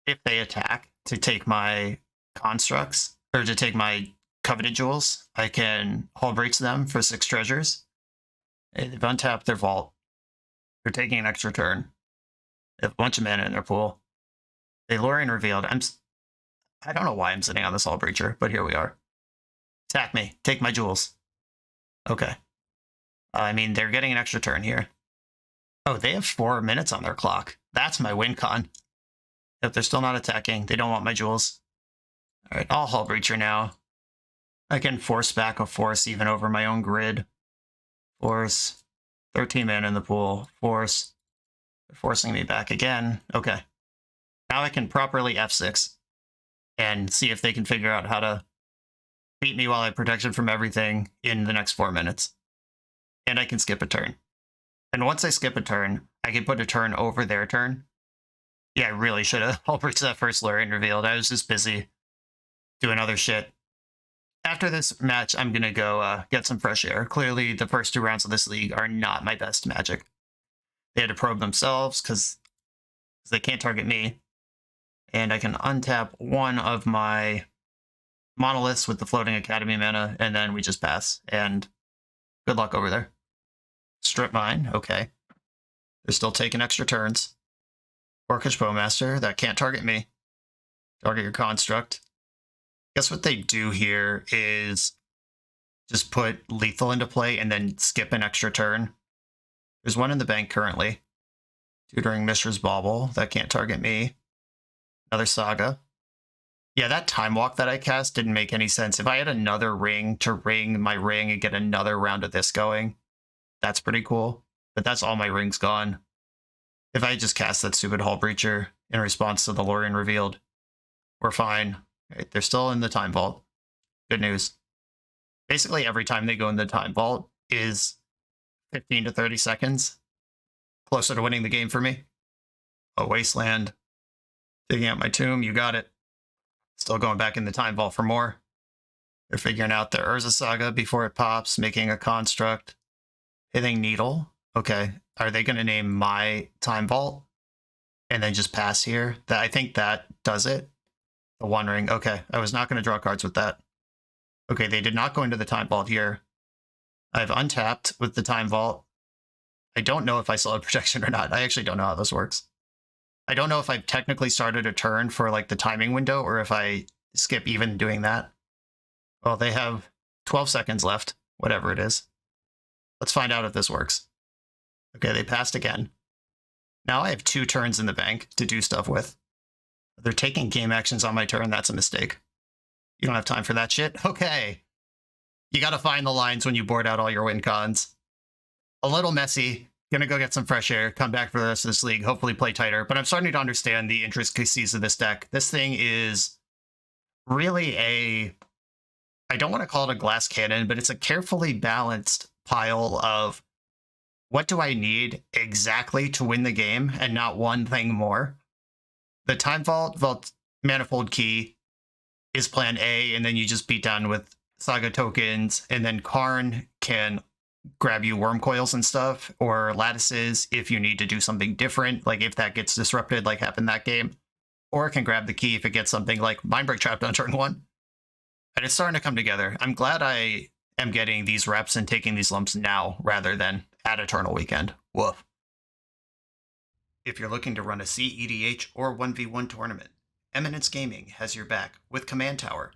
if they attack to take my constructs, or to take my coveted jewels, I can Hull Breach them for 6 treasures. They've untapped their vault. They're taking an extra turn. They have a bunch of mana in their pool. They Lorien Revealed. I don't know why I'm sitting on this Hull Breacher, but here we are. Attack me. Take my jewels. Okay. I mean, they're getting an extra turn here. Oh, they have 4 minutes on their clock. That's my win con. If they're still not attacking, they don't want my jewels. Alright, I'll Hull Breacher now. I can force back a force even over my own grid. Force. 13 mana in the pool. Force. They're forcing me back again. Okay. Now I can properly F6 and see if they can figure out how to beat me while I protection from everything in the next 4 minutes. And I can skip a turn. And once I skip a turn, I can put a turn over their turn. Yeah, I really should have Hull Breached that first Lorien Revealed. I was just busy doing other shit. After this match, I'm going to go get some fresh air. Clearly, the first 2 rounds of this league are not my best Magic. They had to probe themselves because they can't target me. And I can untap one of my monoliths with the Floating Academy mana, and then we just pass. And good luck over there. Strip Mine, okay. They're still taking extra turns. Orcish Bowmaster, that can't target me. Target your construct. Guess what they do here is just put lethal into play and then skip an extra turn. There's one in the bank currently. Tutoring Mishra's Bauble, that can't target me. Another Saga. Yeah, that Time Walk that I cast didn't make any sense. If I had another ring to ring my ring and get another round of this going, that's pretty cool. But that's all my rings gone. If I just cast that stupid Hull Breacher in response to the Lorien Revealed, we're fine. Right, they're still in the Time Vault. Good news. Basically, every time they go in the Time Vault is 15 to 30 seconds. Closer to winning the game for me. A Wasteland. Digging out my tomb, you got it. Still going back in the Time Vault for more. They're figuring out their Urza Saga before it pops, making a construct. Pithing Needle. Okay, are they going to name my Time Vault? And then just pass here? I think that does it. The One Ring. Okay, I was not going to draw cards with that. Okay, they did not go into the Time Vault here. I've untapped with the Time Vault. I don't know if I still have protection or not. I actually don't know how this works. I don't know if I've technically started a turn for like the timing window or if I skip even doing that. Well, they have 12 seconds left, whatever it is. Let's find out if this works. Okay, they passed again. Now I have 2 turns in the bank to do stuff with. They're taking game actions on my turn. That's a mistake. You don't have time for that shit? Okay. You gotta find the lines when you board out all your win cons. A little messy. Gonna go get some fresh air, come back for the rest of this league, hopefully play tighter. But I'm starting to understand the intricacies of this deck. This thing is really I don't want to call it a glass cannon, but it's a carefully balanced pile of what do I need exactly to win the game and not one thing more. The Time Vault Manifold Key is plan A, and then you just beat down with Saga tokens, and then Karn can grab you worm coils and stuff, or lattices if you need to do something different, like if that gets disrupted like happened that game. Or it can grab the key if it gets something like Mindbreak trapped on turn 1. And it's starting to come together. I'm glad I am getting these reps and taking these lumps now rather than at Eternal Weekend. Woof. If you're looking to run a CEDH or 1v1 tournament, Eminence Gaming has your back with Command Tower.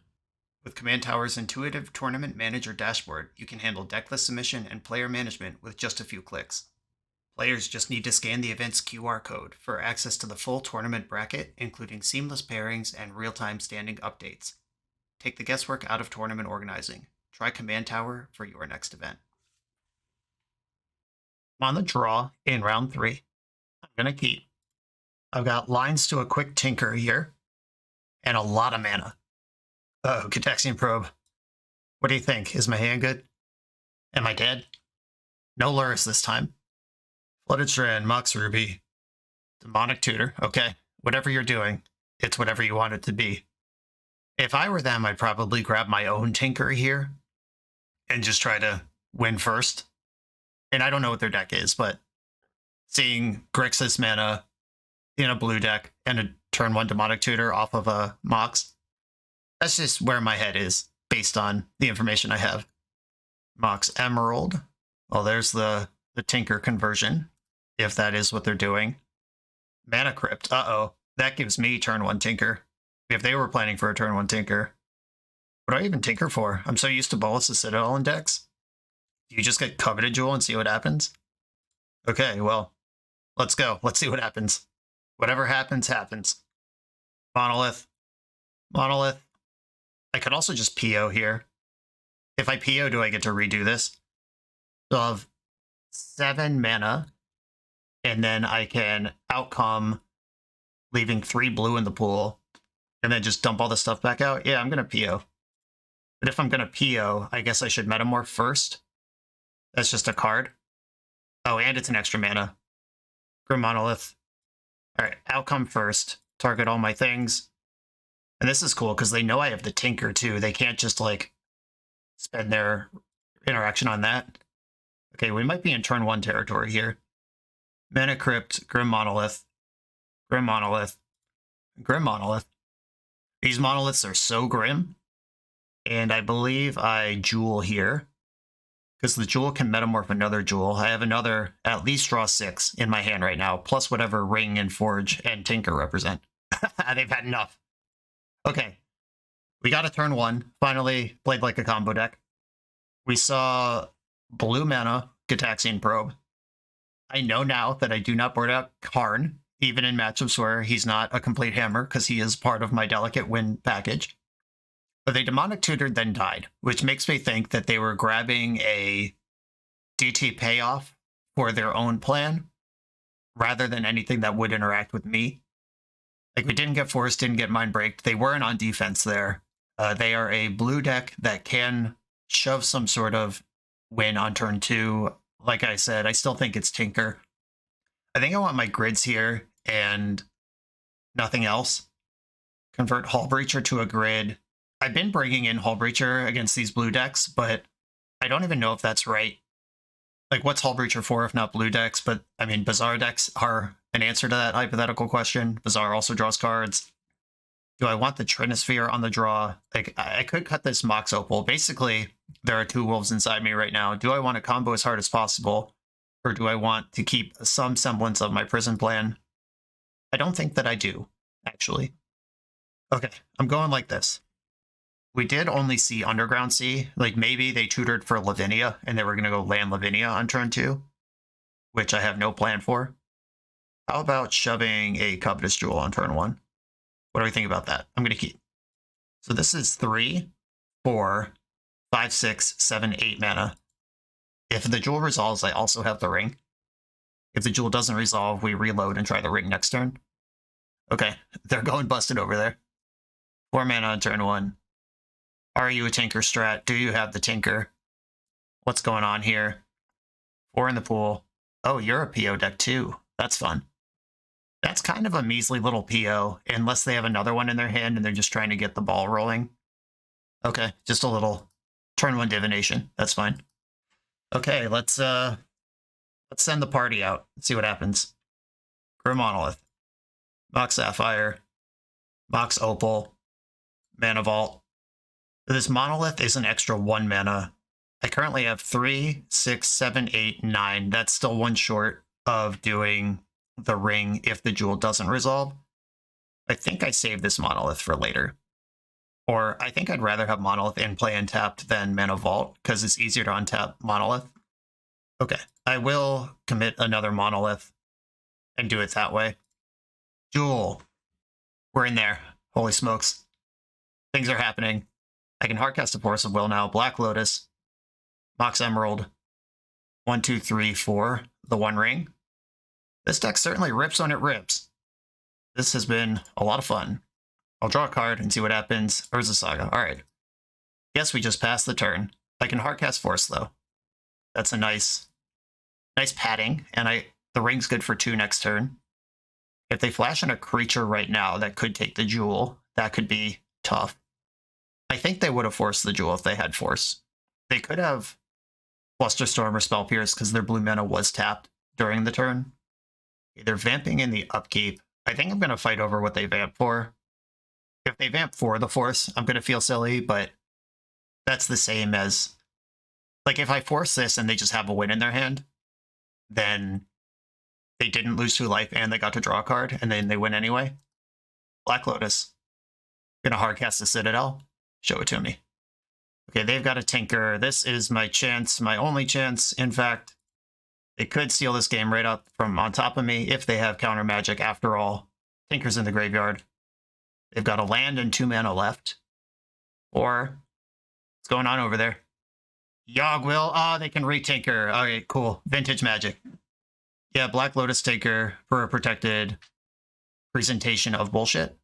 With Command Tower's intuitive tournament manager dashboard, you can handle decklist submission and player management with just a few clicks. Players just need to scan the event's QR code for access to the full tournament bracket, including seamless pairings and real-time standing updates. Take the guesswork out of tournament organizing. Try Command Tower for your next event. I'm on the draw in round 3. I'm going to keep. I've got lines to a quick tinker here, and a lot of mana. Oh, Cataxian Probe. What do you think? Is my hand good? Am I dead? No Lurrus this time. Flooded Strand, Mox Ruby, Demonic Tutor. Okay, whatever you're doing, it's whatever you want it to be. If I were them, I'd probably grab my own Tinker here and just try to win first. And I don't know what their deck is, but seeing Grixis mana in a blue deck and a turn 1 Demonic Tutor off of a Mox, that's just where my head is based on the information I have. Mox Emerald. Well, there's the Tinker conversion, if that is what they're doing. Mana Crypt. Uh-oh. That gives me turn 1 Tinker. If they were planning for a turn 1 Tinker. What do I even Tinker for? I'm so used to Bolus the Citadel in decks. Do you just get Coveted Jewel and see what happens? Okay, well, let's go. Let's see what happens. Whatever happens, happens. Monolith. Monolith. I could also just PO here. If I PO, do I get to redo this? So I'll have 7 mana, and then I can outcome leaving 3 blue in the pool, and then just dump all the stuff back out. Yeah, I'm going to PO. But if I'm going to PO, I guess I should Metamorph first. That's just a card. Oh, and it's an extra mana. Grim Monolith. All right, outcome first. Target all my things. And this is cool because they know I have the Tinker too. They can't just like spend their interaction on that. Okay, we might be in turn 1 territory here. Mana Crypt, Grim Monolith, Grim Monolith, Grim Monolith. These monoliths are so grim. And I believe I Jewel here. Because the Jewel can metamorph another Jewel. I have another, at least draw 6 in my hand right now, plus whatever Ring and Forge and Tinker represent. They've had enough. Okay. We got a turn 1. Finally played like a combo deck. We saw blue mana, Cataxian Probe. I know now that I do not board out Karn, even in matchups where he's not a complete hammer, because he is part of my delicate win package. But they Demonic Tutored, then died, which makes me think that they were grabbing a DT payoff for their own plan, rather than anything that would interact with me. Like, we didn't get Force, didn't get Mind Break. They weren't on defense there. They are a blue deck that can shove some sort of win on turn 2. Like I said, I still think it's Tinker. I think I want my grids here and nothing else. Convert Hull Breacher to a grid. I've been bringing in Hull Breacher against these blue decks, but I don't even know if that's right. Like, what's Hull Breacher for if not blue decks? But, I mean, Bazaar decks are an answer to that hypothetical question. Bazaar also draws cards. Do I want the Trinisphere on the draw? Like, I could cut this Mox Opal. Basically, there are 2 wolves inside me right now. Do I want to combo as hard as possible? Or do I want to keep some semblance of my prison plan? I don't think that I do, actually. Okay, I'm going like this. We did only see Underground Sea. Like, maybe they tutored for Lavinia, and they were going to go land Lavinia on turn 2, which I have no plan for. How about shoving a Covetous Jewel on turn 1? What do we think about that? I'm going to keep. So this is 3, 4, 5, 6, 7, 8 mana. If the Jewel resolves, I also have the Ring. If the Jewel doesn't resolve, we reload and try the Ring next turn. Okay, they're going busted over there. 4 mana on turn 1. Are you a Tinker strat? Do you have the Tinker? What's going on here? 4 in the pool. Oh, you're a PO deck too. That's fun. That's kind of a measly little PO, unless they have another one in their hand and they're just trying to get the ball rolling. Okay, just a little turn 1 divination. That's fine. Okay, let's send the party out. Let's see what happens. Grim Monolith. Mox Sapphire. Mox Opal. Mana Vault. This Monolith is an extra 1 mana. I currently have 3, 6, 7, 8, 9. That's still 1 short of doing the Ring if the Jewel doesn't resolve. I think I saved this Monolith for later. Or I think I'd rather have Monolith in play untapped than Mana Vault, because it's easier to untap Monolith. Okay, I will commit another Monolith and do it that way. Jewel. We're in there. Holy smokes. Things are happening. I can hardcast a Force of Will now. Black Lotus. Mox Emerald. 1, 2, 3, 4. The 1 ring. This deck certainly rips when it rips. This has been a lot of fun. I'll draw a card and see what happens. Urza Saga. Alright. Guess we just passed the turn. I can hardcast Force, though. That's a nice padding, and the ring's good for 2 next turn. If they flash on a creature right now that could take the Jewel, that could be tough. I think they would have forced the Jewel if they had Force. They could have Flusterstorm or Spell Pierce because their blue mana was tapped during the turn. They're vamping in the upkeep. I think I'm going to fight over what they vamp for. If they vamp for the Force, I'm going to feel silly, but that's the same as... Like, if I force this and they just have a win in their hand, then they didn't lose 2 life and they got to draw a card, and then they win anyway. Black Lotus. Gonna hardcast the Citadel. Show it to me. Okay, they've got a Tinker. This is my chance, my only chance. In fact, they could steal this game right up from on top of me if they have counter magic after all. Tinker's in the graveyard. They've got a land and 2 mana left. Or, what's going on over there? Yogg-Will. Oh, they can re-Tinker. Okay, cool. Vintage magic. Yeah, Black Lotus Tinker for a protected presentation of bullshit.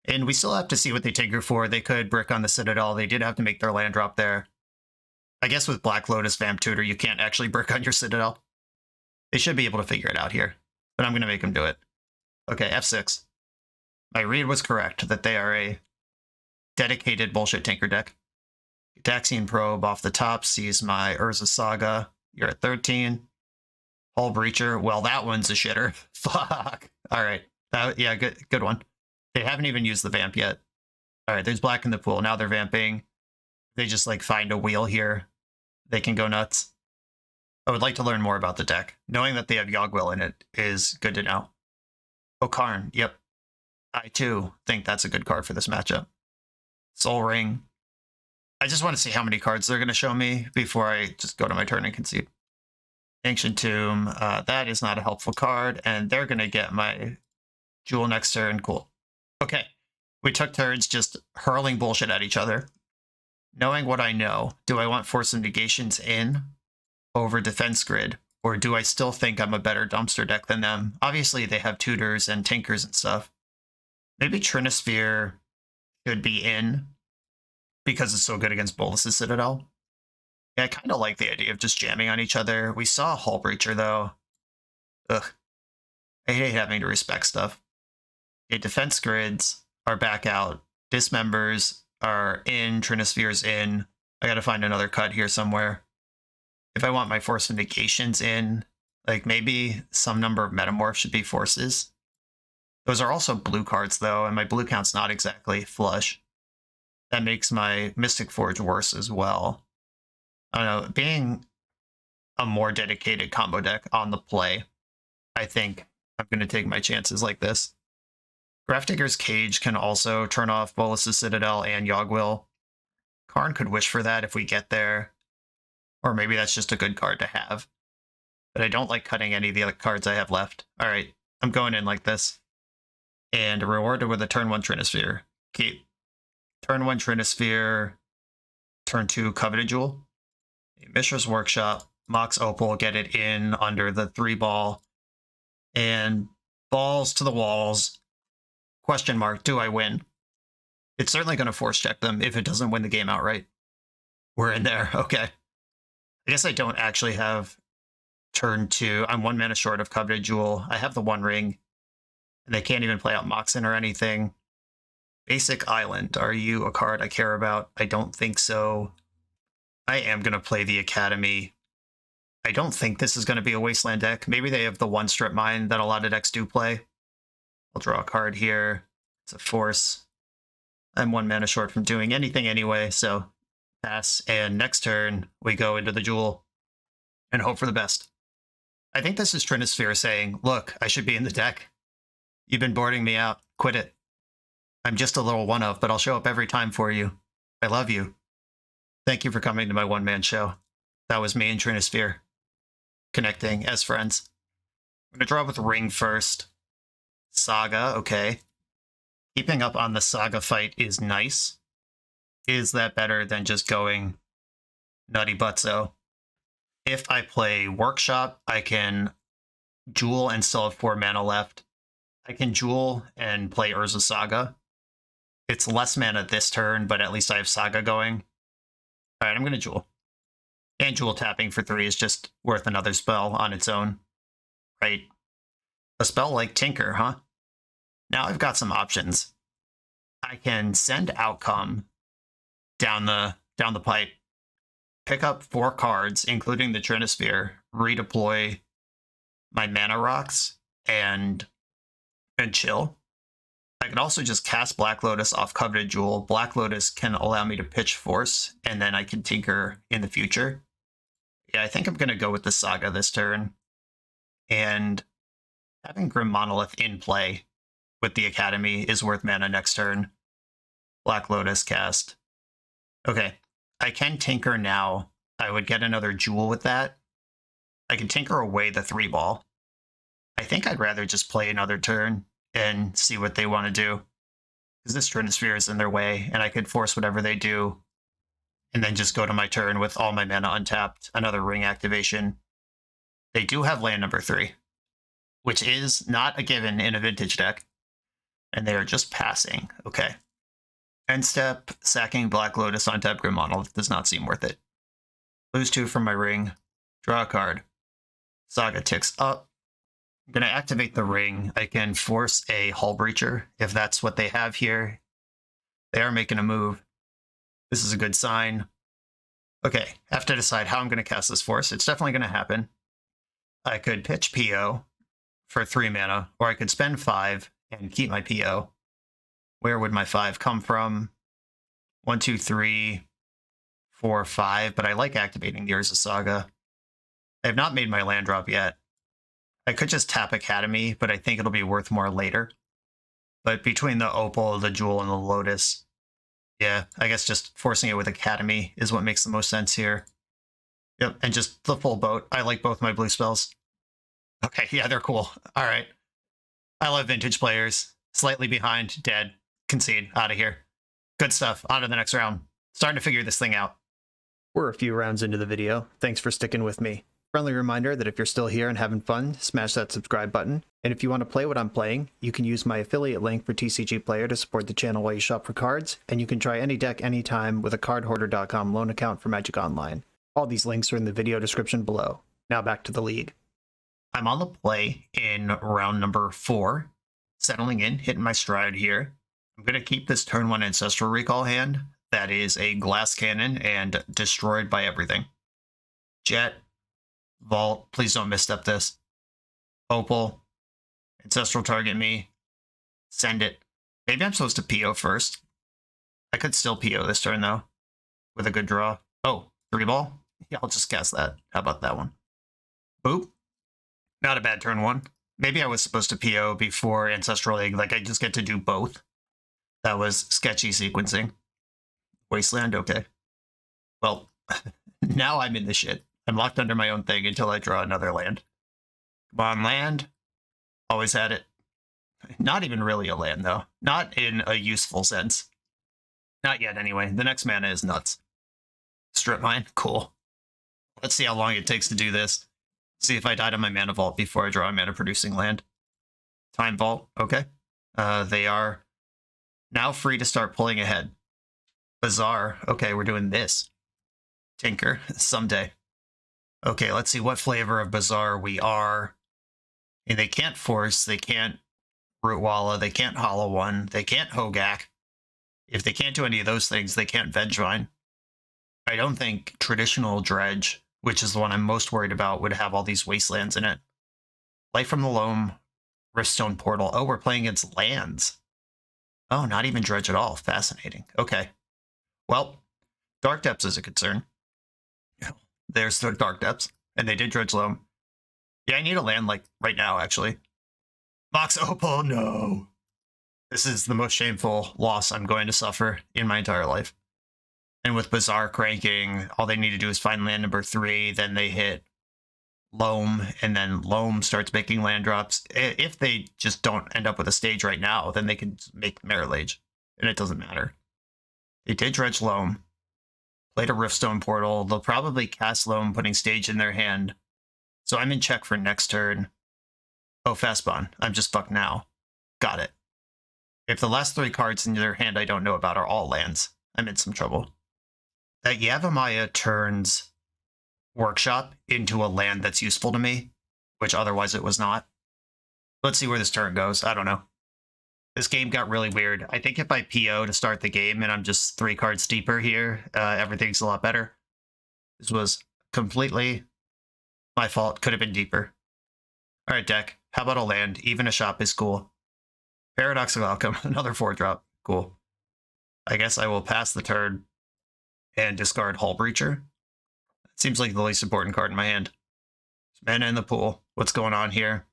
And we still have to see what they Tinker for. They could brick on the Citadel. They did have to make their land drop there. I guess with Black Lotus Vamp Tutor, you can't actually brick on your Citadel. They should be able to figure it out here. But I'm going to make them do it. Okay, F6. My read was correct, that they are a dedicated bullshit Tinker deck. Daxian Probe off the top sees my Urza Saga. You're at 13. Hull Breacher. Well, that one's a shitter. Fuck. All right. Yeah, good one. They haven't even used the vamp yet. All right, there's black in the pool. Now they're vamping. They just, like, find a wheel here. They can go nuts. I would like to learn more about the deck. Knowing that they have Yogg-Will in it is good to know. Oh, Karn. Yep. I, too, think that's a good card for this matchup. Soul Ring. I just want to see how many cards they're going to show me before I just go to my turn and concede. Ancient Tomb. That is not a helpful card, and they're going to get my Jewel next turn. Cool. Okay. We took turns just hurling bullshit at each other. Knowing what I know, do I want Force of Negations in over Defense Grid, or do I still think I'm a better dumpster deck than them? Obviously, they have Tutors and Tinkers and stuff. Maybe Trinisphere should be in because it's so good against Bolas's Citadel. Yeah, I kind of like the idea of just jamming on each other. We saw Hull Breacher, though. Ugh. I hate having to respect stuff. Okay, Defense Grids are back out. Dismembers are in. Trinisphere's in. I gotta find another cut here somewhere. If I want my Force of Negations in, like maybe some number of Metamorphs should be Forces. Those are also blue cards, though, and my blue count's not exactly flush. That makes my Mystic Forge worse as well. I don't know, being a more dedicated combo deck on the play, I think I'm going to take my chances like this. Grafdigger's Cage can also turn off Bolas's Citadel and Yogg-Will. Karn could wish for that if we get there. Or maybe that's just a good card to have. But I don't like cutting any of the other cards I have left. Alright, I'm going in like this. And rewarded with a turn 1 Trinisphere. Keep. Turn 1 Trinisphere. Turn 2 Coveted Jewel. Mishra's Workshop. Mox Opal, get it in under the 3-ball. And balls to the walls. Question mark, do I win? It's certainly going to force check them if it doesn't win the game outright. We're in there, okay. I guess I don't actually have turn 2. I'm 1 mana short of Coveted Jewel. I have the 1 ring. And they can't even play out Moxen or anything. Basic Island, are you a card I care about? I don't think so. I am going to play the Academy. I don't think this is going to be a Wasteland deck. Maybe they have the 1 Strip Mine that a lot of decks do play. I'll draw a card here. It's a force. I'm 1 mana short from doing anything anyway, so pass. And next turn, we go into the Jewel and hope for the best. I think this is Trinisphere saying, look, I should be in the deck. You've been boarding me out. Quit it. I'm just a little one-of, but I'll show up every time for you. I love you. Thank you for coming to my one-man show. That was me and Trinisphere. Connecting as friends. I'm going to draw with Ring first. Saga, okay. Keeping up on the Saga fight is nice. Is that better than just going nutty butzo? If I play Workshop, I can Jewel and still have 4 mana left. I can Jewel and play Urza Saga. It's less mana this turn, but at least I have Saga going. Alright, I'm going to Jewel. And Jewel tapping for 3 is just worth another spell on its own. Right? A spell like Tinker, huh? Now I've got some options. I can send Outcome down the pipe, pick up 4 cards, including the Trinisphere, redeploy my mana rocks, and chill. I could also just cast Black Lotus off Coveted Jewel. Black Lotus can allow me to pitch Force, and then I can Tinker in the future. Yeah, I think I'm going to go with the Saga this turn. And having Grim Monolith in play with the Academy is worth mana next turn. Black Lotus cast. Okay, I can Tinker now. I would get another Jewel with that. I can Tinker away the 3-ball. I think I'd rather just play another turn and see what they want to do. Because this Trinisphere is in their way, and I could force whatever they do, and then just go to my turn with all my mana untapped, another Ring activation. They do have land number 3, which is not a given in a Vintage deck. And they are just passing. Okay. End step, sacking Black Lotus on tap Grim Monolith does not seem worth it. Lose 2 from my Ring. Draw a card. Saga ticks up. I'm going to activate the Ring. I can force a Hull Breacher if that's what they have here. They are making a move. This is a good sign. Okay, have to decide how I'm going to cast this force. It's definitely going to happen. I could pitch PO for 3 mana, or I could spend 5 and keep my PO. Where would my 5 come from? 1, 2, 3, 4, 5, but I like activating the Urza Saga. I have not made my land drop yet. I could just tap Academy, but I think it'll be worth more later. But between the Opal, the Jewel, and the Lotus, yeah, I guess just forcing it with Academy is what makes the most sense here. Yep, and just the full boat. I like both my blue spells. Okay, yeah, they're cool. All right. I love Vintage players. Slightly behind, dead, concede, out of here. Good stuff. On to the next round. Starting to figure this thing out. We're a few rounds into the video. Thanks for sticking with me. Friendly reminder that if you're still here and having fun, smash that subscribe button. And if you want to play what I'm playing, you can use my affiliate link for TCG Player to support the channel while you shop for cards, and you can try any deck anytime with a cardhoarder.com loan account for Magic Online. All these links are in the video description below. Now back to the league. I'm on the play in round number 4, settling in, hitting my stride here. I'm going to keep this turn 1 Ancestral Recall hand. That is a Glass Cannon and Destroyed by Everything. Jet. Vault, please don't misstep this. Opal. Ancestral target me. Send it. Maybe I'm supposed to PO first. I could still PO this turn, though. With a good draw. Oh, 3-ball? Yeah, I'll just cast that. How about that one? Boop. Not a bad turn 1. Maybe I was supposed to PO before Ancestral Egg. Like, I just get to do both. That was sketchy sequencing. Wasteland, okay. Well, now I'm in the shit. I'm locked under my own thing until I draw another land. Come on, land. Always had it. Not even really a land, though. Not in a useful sense. Not yet, anyway. The next mana is nuts. Strip mine. Cool. Let's see how long it takes to do this. See if I died on my mana vault before I draw a mana producing land. Time vault. Okay. They are now free to start pulling ahead. Bizarre. Okay, we're doing this. Tinker. Someday. Okay, let's see what flavor of Bizarre we are. And they can't force. They can't Rootwalla. They can't Hollow One. They can't Hogak. If they can't do any of those things, they can't Vengevine. I don't think traditional Dredge, which is the one I'm most worried about, would have all these wastelands in it. Light from the Loam, Riftstone Portal. Oh, we're playing against lands. Oh, not even Dredge at all. Fascinating. Okay. Well, Dark Depths is a concern. There's the Dark Depths, and they did Dredge Loam. Yeah, I need a land, like, right now, actually. Mox Opal, no. This is the most shameful loss I'm going to suffer in my entire life. And with Bizarre cranking, all they need to do is find land number 3, then they hit Loam, and then Loam starts making land drops. If they just don't end up with a stage right now, then they can make Merilage, and it doesn't matter. They did Dredge Loam, played a Riftstone Portal. They'll probably cast Loam, putting stage in their hand. So I'm in check for next turn. Oh, Fastbon. I'm just fucked now. Got it. If the last 3 cards in their hand I don't know about are all lands, I'm in some trouble. That Yavimaya turns Workshop into a land that's useful to me, which otherwise it was not. Let's see where this turn goes. I don't know. This game got really weird. I think if I PO to start the game and I'm just 3 cards deeper here, everything's a lot better. This was completely my fault. Could have been deeper. All right, deck. How about a land? Even a shop is cool. Paradoxical Outcome. Another 4-drop. Cool. I guess I will pass the turn and discard Hull Breacher. That seems like the least important card in my hand. Mana in the pool. What's going on here?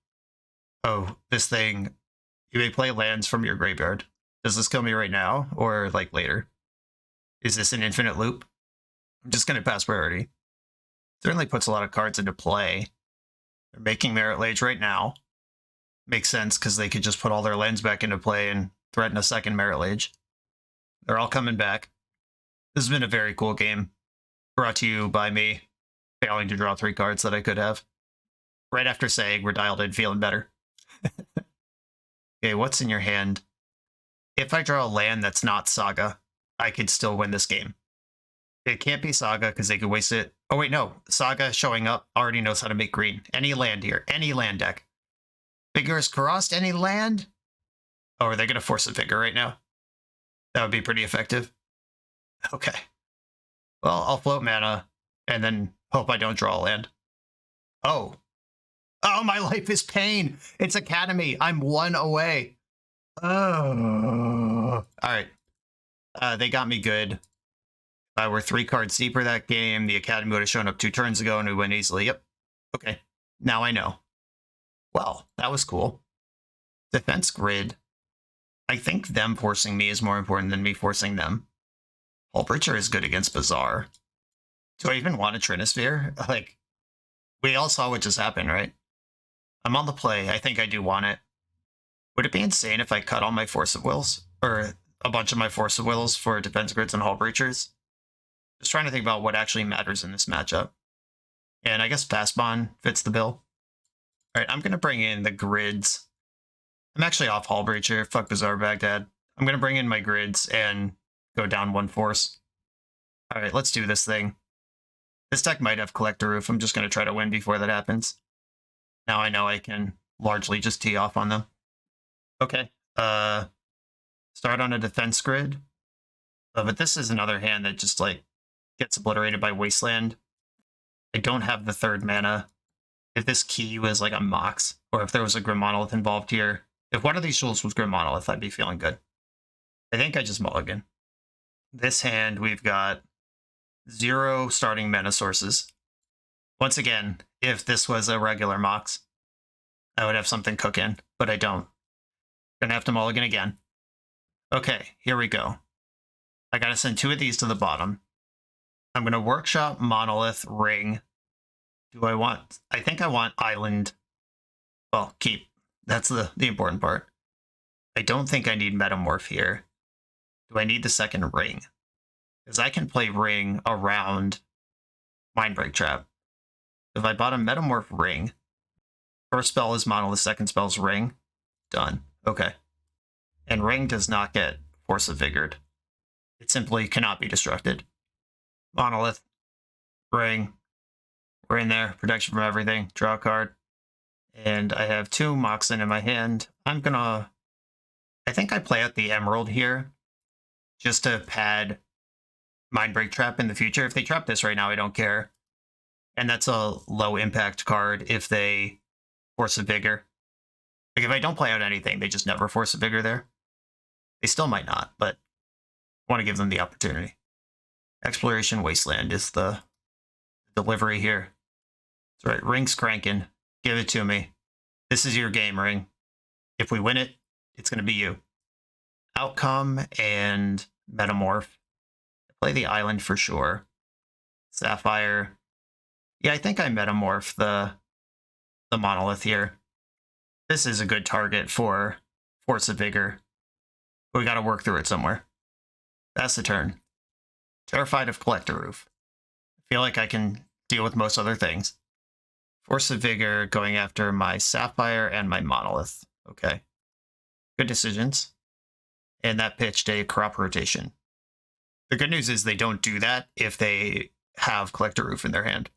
Oh, this thing. You may play lands from your graveyard. Does this kill me right now or like later? Is this an infinite loop? I'm just going to pass priority. Certainly puts a lot of cards into play. They're making Merit Lage right now. Makes sense because they could just put all their lands back into play and threaten a second Merit Lage. They're all coming back. This has been a very cool game. Brought to you by me failing to draw 3 cards that I could have. Right after saying we're dialed in, feeling better. Okay, what's in your hand? If I draw a land that's not Saga, I could still win this game. It can't be Saga because they could waste it. Oh wait, no. Saga showing up already knows how to make green. Any land here. Any land deck. Fingers crossed, any land? Oh, are they going to force a figure right now? That would be pretty effective. Okay. Well, I'll float mana and then hope I don't draw a land. Oh. Oh, my life is pain. It's Academy. I'm 1 away. Oh. All right. They got me good. If I were 3 cards deeper that game, the Academy would have shown up 2 turns ago and we win easily. Yep. Okay. Now I know. Well, that was cool. Defense Grid. I think them forcing me is more important than me forcing them. Hull Breacher is good against Bizarre. Do I even want a Trinisphere? Like, we all saw what just happened, right? I'm on the play. I think I do want it. Would it be insane if I cut all my Force of Wills? Or a bunch of my Force of Wills for Defense Grids and Hull Breachers? Just trying to think about what actually matters in this matchup. And I guess Fastbon fits the bill. Alright, I'm going to bring in the grids. I'm actually off Hull Breacher. Fuck Bizarre Baghdad. I'm going to bring in my grids and go down 1 force. Alright, let's do this thing. This deck might have Collector Roof. I'm just going to try to win before that happens. Now I know I can largely just tee off on them. Okay. Start on a defense grid. But this is another hand that just, like, gets obliterated by Wasteland. I don't have the 3rd mana. If this key was, like, a Mox, or if there was a Grim Monolith involved here, if one of these tools was Grim Monolith, I'd be feeling good. I think I just mulligan. This hand, we've got 0 starting mana sources. Once again, if this was a regular Mox, I would have something cooking, but I don't. Gonna have to mulligan again. Okay, here we go. I gotta send 2 of these to the bottom. I'm going to workshop Monolith Ring. I think I want Island. Well, keep. That's the important part. I don't think I need Metamorph here. Do I need the second Ring? Because I can play Ring around Mindbreak Trap. If I bought a Metamorph Ring, first spell is Monolith, second spell is Ring. Done. Okay. And Ring does not get Force of Vigored. It simply cannot be destructed. Monolith, Ring, we're in there. Protection from everything. Draw a card. And I have 2 Moxen in my hand. I think I play out the Emerald here just to pad Mindbreak Trap in the future. If they trap this right now, I don't care. And that's a low impact card if they Force of Vigor. Like if I don't play out anything, they just never Force of Vigor there. They still might not, but I want to give them the opportunity. Exploration Wasteland is the delivery here. That's right, Ring's cranking. Give it to me. This is your game, Ring. If we win it, it's going to be you. Outcome and Metamorph. I play the Island for sure. Sapphire. Yeah, I think I Metamorph the Monolith here. This is a good target for Force of Vigor. But we got to work through it somewhere. That's the turn. Terrified of Collector Roof. I feel like I can deal with most other things. Force of Vigor going after my Sapphire and my Monolith. Okay. Good decisions. And that pitched a Crop Rotation. The good news is they don't do that if they have Collector Roof in their hand.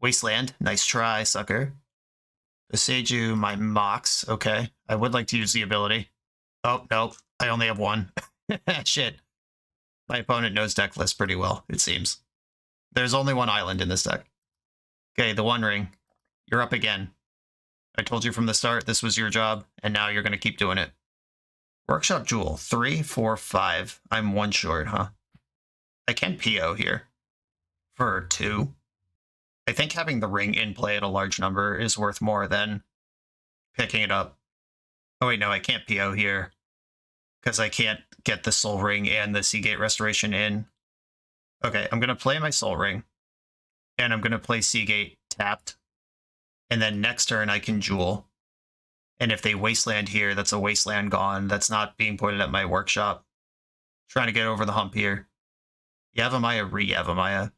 Wasteland. Nice try, sucker. Beseiju, my Mox. Okay. I would like to use the ability. Oh, no. I only have 1. Shit. My opponent knows deck list pretty well, it seems. There's only 1 island in this deck. Okay, the One Ring. You're up again. I told you from the start this was your job, and now you're going to keep doing it. Workshop Jewel. 3, 4, 5. I'm 1 short, huh? I can PO here. For 2. I think having the Ring in play at a large number is worth more than picking it up. Oh wait, no, I can't PO here. Because I can't get the Soul Ring and the Seagate Restoration in. Okay, I'm going to play my Soul Ring. And I'm going to play Seagate tapped. And then next turn I can Jewel. And if they Wasteland here, that's a Wasteland gone. That's not being pointed at my workshop. Trying to get over the hump here. Yavimaya, re-Yavimaya.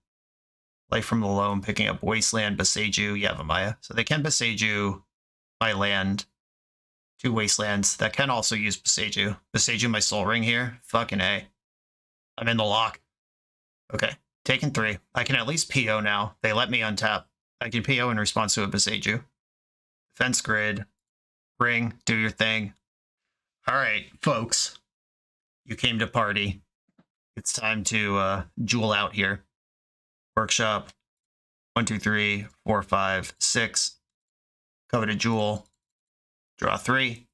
Life from the Loam, picking up Wasteland, Beseiju, Yavimaya. So they can Beseiju my land. 2 Wastelands. That can also use Beseiju. Beseiju my Soul Ring here. Fucking A. I'm in the lock. Okay. Taking 3. I can at least PO now. They let me untap. I can PO in response to a Beseiju. Defense Grid. Ring. Do your thing. Alright, folks. You came to party. It's time to jewel out here. Workshop. 1, 2, 3, 4, 5, 6. Coveted Jewel. Draw 3.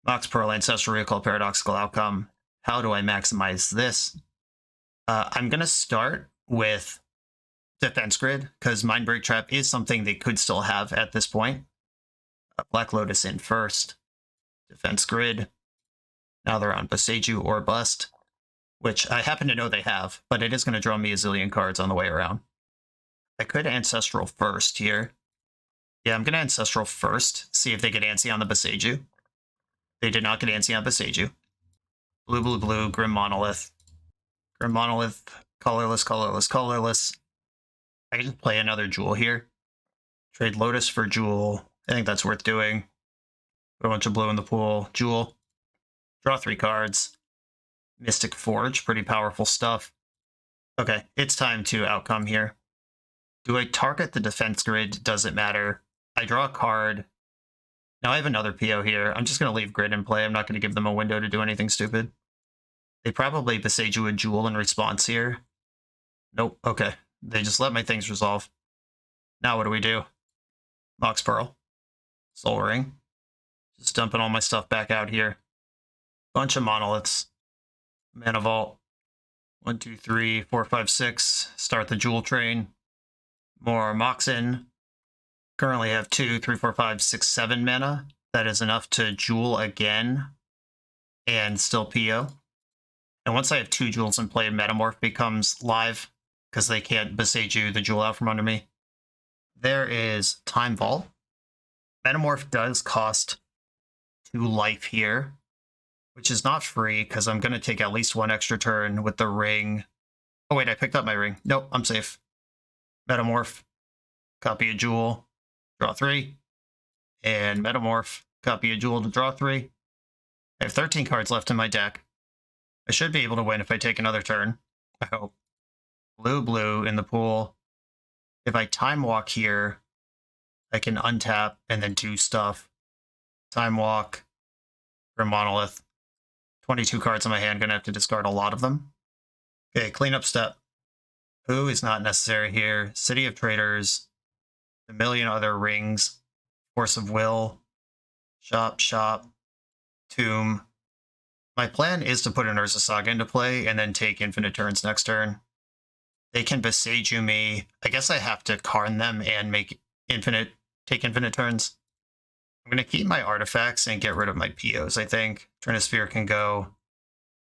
Mox Pearl Ancestral Recall Paradoxical Outcome. How do I maximize this? I'm going to start with Defense Grid, because Mindbreak Trap is something they could still have at this point. Black Lotus in first. Defense Grid. Now they're on Beseiju or Bust, which I happen to know they have, but it is going to draw me a zillion cards on the way around. I could Ancestral first here. Yeah, I'm going to Ancestral first, see if they get antsy on the Beseiju. They did not get antsy on Beseiju. Blue, blue, blue, Grim Monolith. Grim Monolith, colorless, colorless, colorless. I can just play another Jewel here. Trade Lotus for Jewel. I think that's worth doing. Put a bunch of blue in the pool. Jewel. Draw 3 cards. Mystic Forge, pretty powerful stuff. Okay, it's time to outcome here. Do I target the Defense Grid? Does it matter? I draw a card. Now I have another PO here. I'm just going to leave Grid in play. I'm not going to give them a window to do anything stupid. They probably Beseiju a Jewel in response here. Nope, okay. They just let my things resolve. Now what do we do? Mox Pearl. Soul Ring. Just dumping all my stuff back out here. Bunch of Monoliths. Mana Vault. 1, 2, 3, 4, 5, 6. Start the Jewel train. More Moxen. Currently have 2, 3, 4, 5, 6, 7 mana. That is enough to Jewel again. And still PO. And once I have 2 Jewels in play, Metamorph becomes live. because they can't Boseiju the jewel out from under me. There is Time Vault. Metamorph does cost 2 life here, which is not free because I'm going to take at least 1 extra turn with the ring. Oh wait, I picked up my ring. Nope, I'm safe. Metamorph, copy a jewel, draw 3. And Metamorph, copy a jewel to draw 3. I have 13 cards left in my deck. I should be able to win if I take another turn, I hope. Blue in the pool. If I Time Walk here, I can untap and then do stuff. Time Walk for Monolith. 22 cards in my hand, gonna have to discard a lot of them. Okay, cleanup step. Who is not necessary here? City of Traders, a million other rings, Force of Will, Shop, Tomb. My plan is to put an Urza Saga into play and then take infinite turns next turn. They can Boseiju me. I guess I have to Karn them and take infinite turns. I'm going to keep my artifacts and get rid of my POs, I think. Trinisphere can go.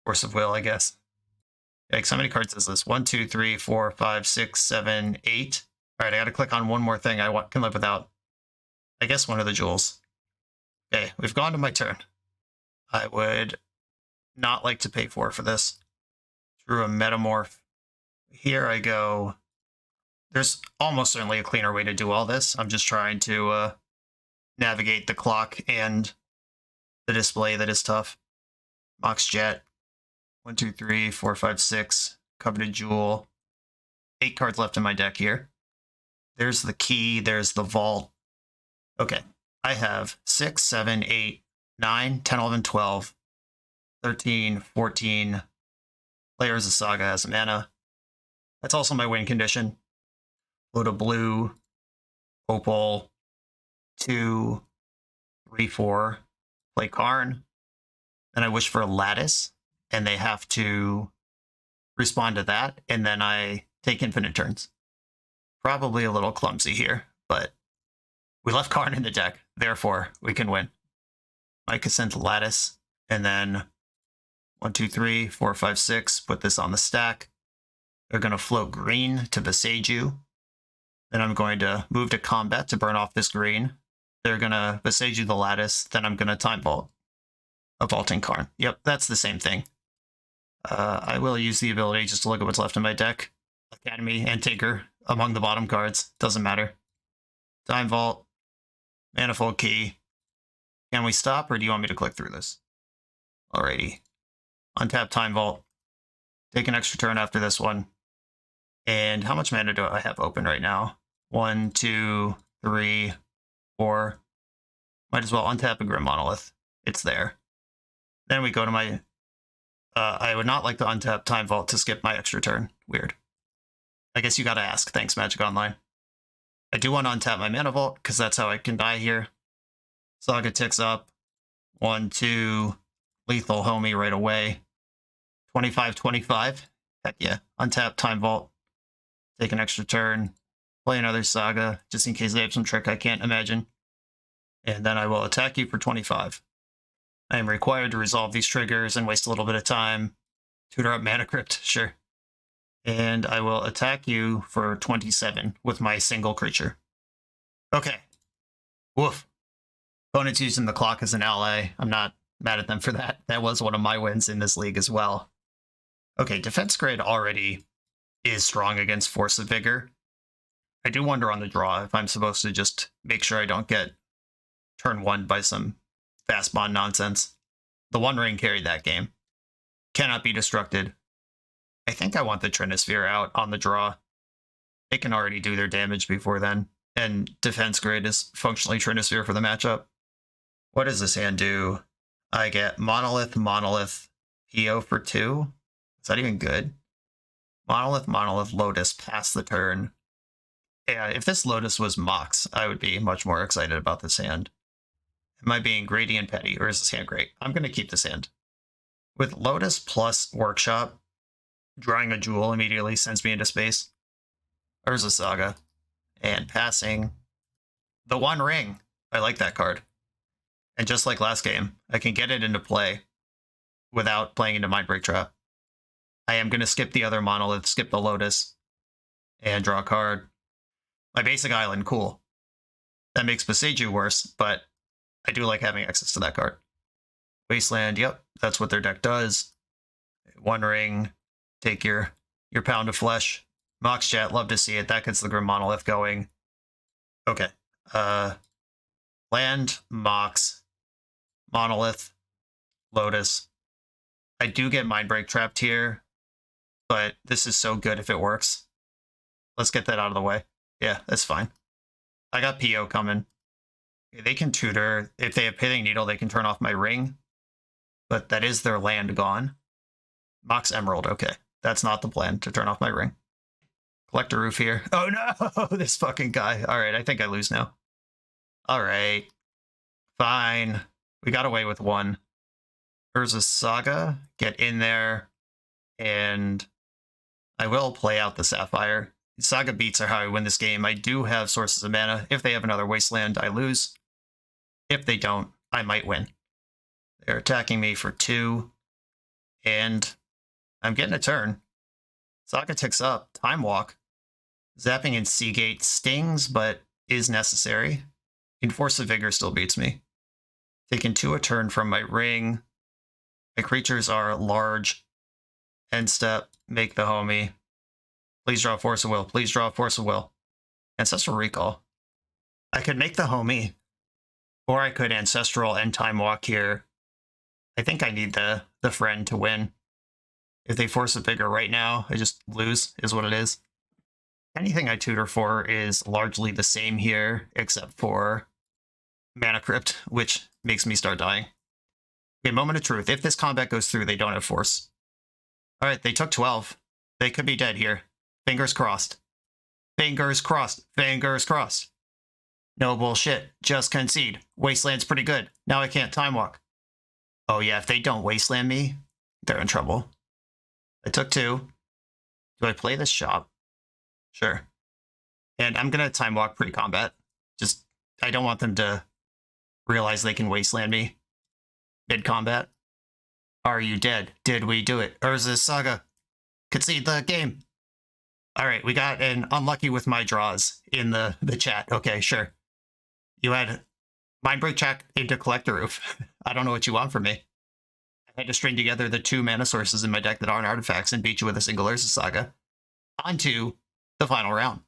Force of Will, I guess. Like, how many cards is this? 1, 2, 3, 4, 5, 6, 7, 8. All right, I got to click on one more thing I can live without. I guess one of the jewels. Okay, we've gone to my turn. I would not like to pay for this. Through a Metamorph. Here I go. There's almost certainly a cleaner way to do all this. I'm just trying to navigate the clock and the display that is tough. Mox Jet. 1, 2, 3, 4, 5, 6. Coveted Jewel. 8 cards left in my deck here. There's the key. There's the vault. Okay. I have 6, 7, 8, 9, 10, 11, 12, 13, 14. Players of Saga as mana. That's also my win condition. Load of blue. Opal. 2, 3, 4. Play Karn. Then I wish for a Lattice. And they have to respond to that. And then I take infinite turns. Probably a little clumsy here, but we left Karn in the deck. Therefore, we can win. I could send Lattice. And then 1, 2, 3, 4, 5, 6. Put this on the stack. They're going to float green to Boseiju. Then I'm going to move to combat to burn off this green. They're going to Boseiju the Lattice. Then I'm going to Time Vault. A Vaulting Karn. Yep, that's the same thing. I will use the ability just to look at what's left in my deck. Academy and Tinker among the bottom cards. Doesn't matter. Time Vault. Manifold Key. Can we stop, or do you want me to click through this? Alrighty. Untap Time Vault. Take an extra turn after this one. And how much mana do I have open right now? 1, 2, 3, 4. Might as well untap a Grim Monolith. It's there. Then we go to my... I would not like to untap Time Vault to skip my extra turn. Weird. I guess you gotta ask. Thanks, Magic Online. I do want to untap my Mana Vault, because that's how I can die here. Saga ticks up. 1, 2. Lethal homie right away. 25, 25. Heck yeah. Untap Time Vault. Take an extra turn. Play another Saga, just in case they have some trick I can't imagine. And then I will attack you for 25. I am required to resolve these triggers and waste a little bit of time. Tutor up Mana Crypt, sure. And I will attack you for 27 with my single creature. Okay. Woof. Opponent's using the clock as an ally. I'm not mad at them for that. That was one of my wins in this league as well. Okay, Defense Grid already is strong against Force of Vigor. I do wonder on the draw if I'm supposed to just make sure I don't get turn 1 by some fast bond nonsense. The One Ring carried that game. Cannot be destructed. I think I want the Trinisphere out on the draw. They can already do their damage before then. And Defense Grid is functionally Trinisphere for the matchup. What does this hand do? I get Monolith, PO for 2. Is that even good? Monolith, Lotus, pass the turn. Yeah, if this Lotus was Mox, I would be much more excited about this hand. Am I being greedy and petty, or is this hand great? I'm going to keep this hand. With Lotus plus Workshop, drawing a jewel immediately sends me into space. Urza Saga. And passing. The One Ring. I like that card. And just like last game, I can get it into play without playing into Mindbreak Trap. I am going to skip the other Monolith, skip the Lotus. and draw a card. My basic island, cool. That makes Beseiju worse, but I do like having access to that card. Wasteland, yep, that's what their deck does. One ring, take your pound of flesh. Mox Chat, love to see it. That gets the Grim Monolith going. Okay. Land, Mox, Monolith, Lotus. I do get Mindbreak trapped here, but this is so good if it works. Let's get that out of the way. Yeah, that's fine. I got PO coming. They can tutor. If they have Pithing Needle, they can turn off my ring. But that is their land gone. Mox Emerald, okay. That's not the plan, to turn off my ring. Collect a roof here. Oh no, this fucking guy. All right, I think I lose now. All right, fine. We got away with one. Urza's Saga, get in there, and I will play out the Sapphire. Saga beats are how I win this game. I do have sources of mana. If they have another Wasteland, I lose. If they don't, I might win. They're attacking me for 2, and I'm getting a turn. Saga ticks up. Time Walk. Zapping in Seagate stings, but is necessary. Enforce of Vigor still beats me. Taking 2 a turn from my ring. My creatures are large. End step. Make the homie. Please draw Force of Will. Please draw Force of Will. Ancestral Recall. I could make the homie. Or I could Ancestral and Time Walk here. I think I need the friend to win. If they force a Vigor right now, I just lose, is what it is. Anything I tutor for is largely the same here, except for Mana Crypt, which makes me start dying. Okay, Moment of Truth. If this combat goes through, they don't have Force. Alright, they took 12. They could be dead here. Fingers crossed. Fingers crossed. Fingers crossed. No bullshit. Just concede. Wasteland's pretty good. Now I can't Time Walk. Oh yeah, if they don't Wasteland me, they're in trouble. I took 2. Do I play this shop? Sure. And I'm going to Time Walk pre-combat. Just, I don't want them to realize they can Wasteland me mid-combat. Are you dead? Did we do it? Urza's Saga. Concede the game. All right, we got an unlucky with my draws in the chat. Okay, sure. You had Mindbreak check into Collector Roof. I don't know what you want from me. I had to string together the 2 mana sources in my deck that aren't artifacts and beat you with a single Urza Saga. On to the final round.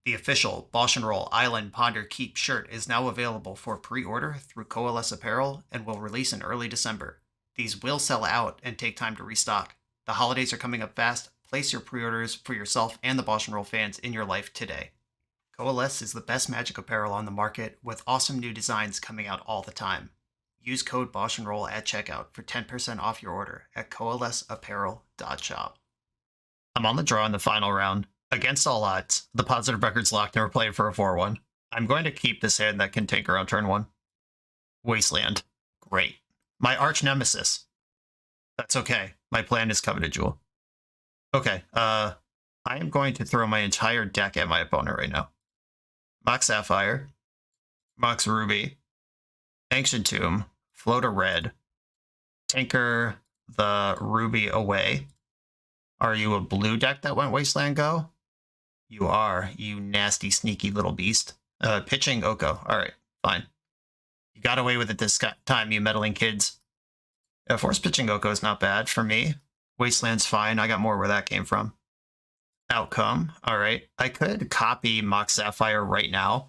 The official BoshNRoll Island Ponder Keep shirt is now available for pre-order through Coalesce Apparel and will release in early December. These will sell out and take time to restock. The holidays are coming up fast. Place your pre-orders for yourself and the BoshNRoll fans in your life today. Coalesce is the best Magic apparel on the market, with awesome new designs coming out all the time. Use code BoshNRoll at checkout for 10% off your order at coalesceapparel.shop. I'm on the draw in the final round. Against all odds, the positive record's locked and we're playing for a 4-1. I'm going to keep this hand that can tinker on turn 1. Wasteland. Great. My arch nemesis. That's okay. My plan is Coveted Jewel. Okay, I am going to throw my entire deck at my opponent right now. Mox Sapphire, Mox Ruby, Ancient Tomb, Float a Red, tinker the Ruby away. Are you a blue deck that went Wasteland Go? You are, you nasty, sneaky little beast. Pitching Oko. Alright, fine. You got away with it this time, you meddling kids. Force pitching Oko is not bad for me. Wasteland's fine. I got more where that came from. Outcome. Alright. I could copy Mox Sapphire right now,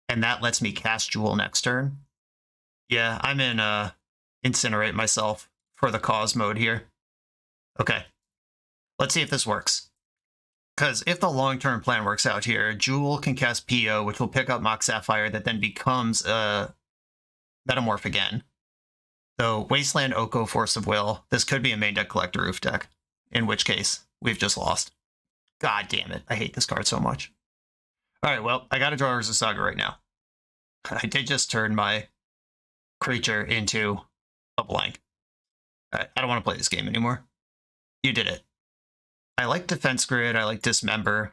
and that lets me cast Jewel next turn. Yeah, I'm in Incinerate myself for the cause mode here. Okay. Let's see if this works. Because if the long-term plan works out here, Jewel can cast PO, which will pick up Mox Sapphire, that then becomes Metamorph again. So Wasteland, Oko, Force of Will. This could be a main deck Collector Roof deck, in which case we've just lost. God damn it. I hate this card so much. Alright, well, I gotta draw Urza Saga right now. I did just turn my creature into a blank. I don't want to play this game anymore. You did it. I like Defense Grid, I like Dismember.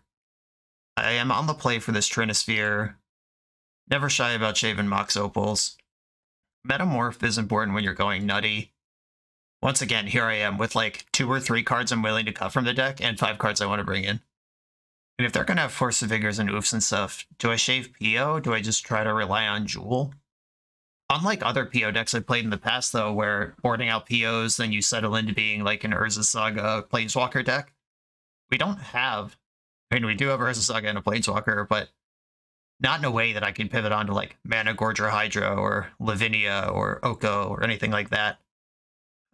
I am on the play for this Trinisphere. Never shy about shaving Mox Opals. Metamorph is important when you're going nutty. Once again, here I am with like 2 or 3 cards I'm willing to cut from the deck and 5 cards I want to bring in. And if they're going to have Force of Vigors and Oofs and stuff, do I shave PO? Do I just try to rely on Jewel? Unlike other PO decks I've played in the past, though, where boarding out POs, then you settle into being like an Urza Saga Planeswalker deck, we don't have... I mean, we do have Urza Saga and a Planeswalker, but not in a way that I can pivot onto like Mana Gorger Hydra or Lavinia or Oko or anything like that.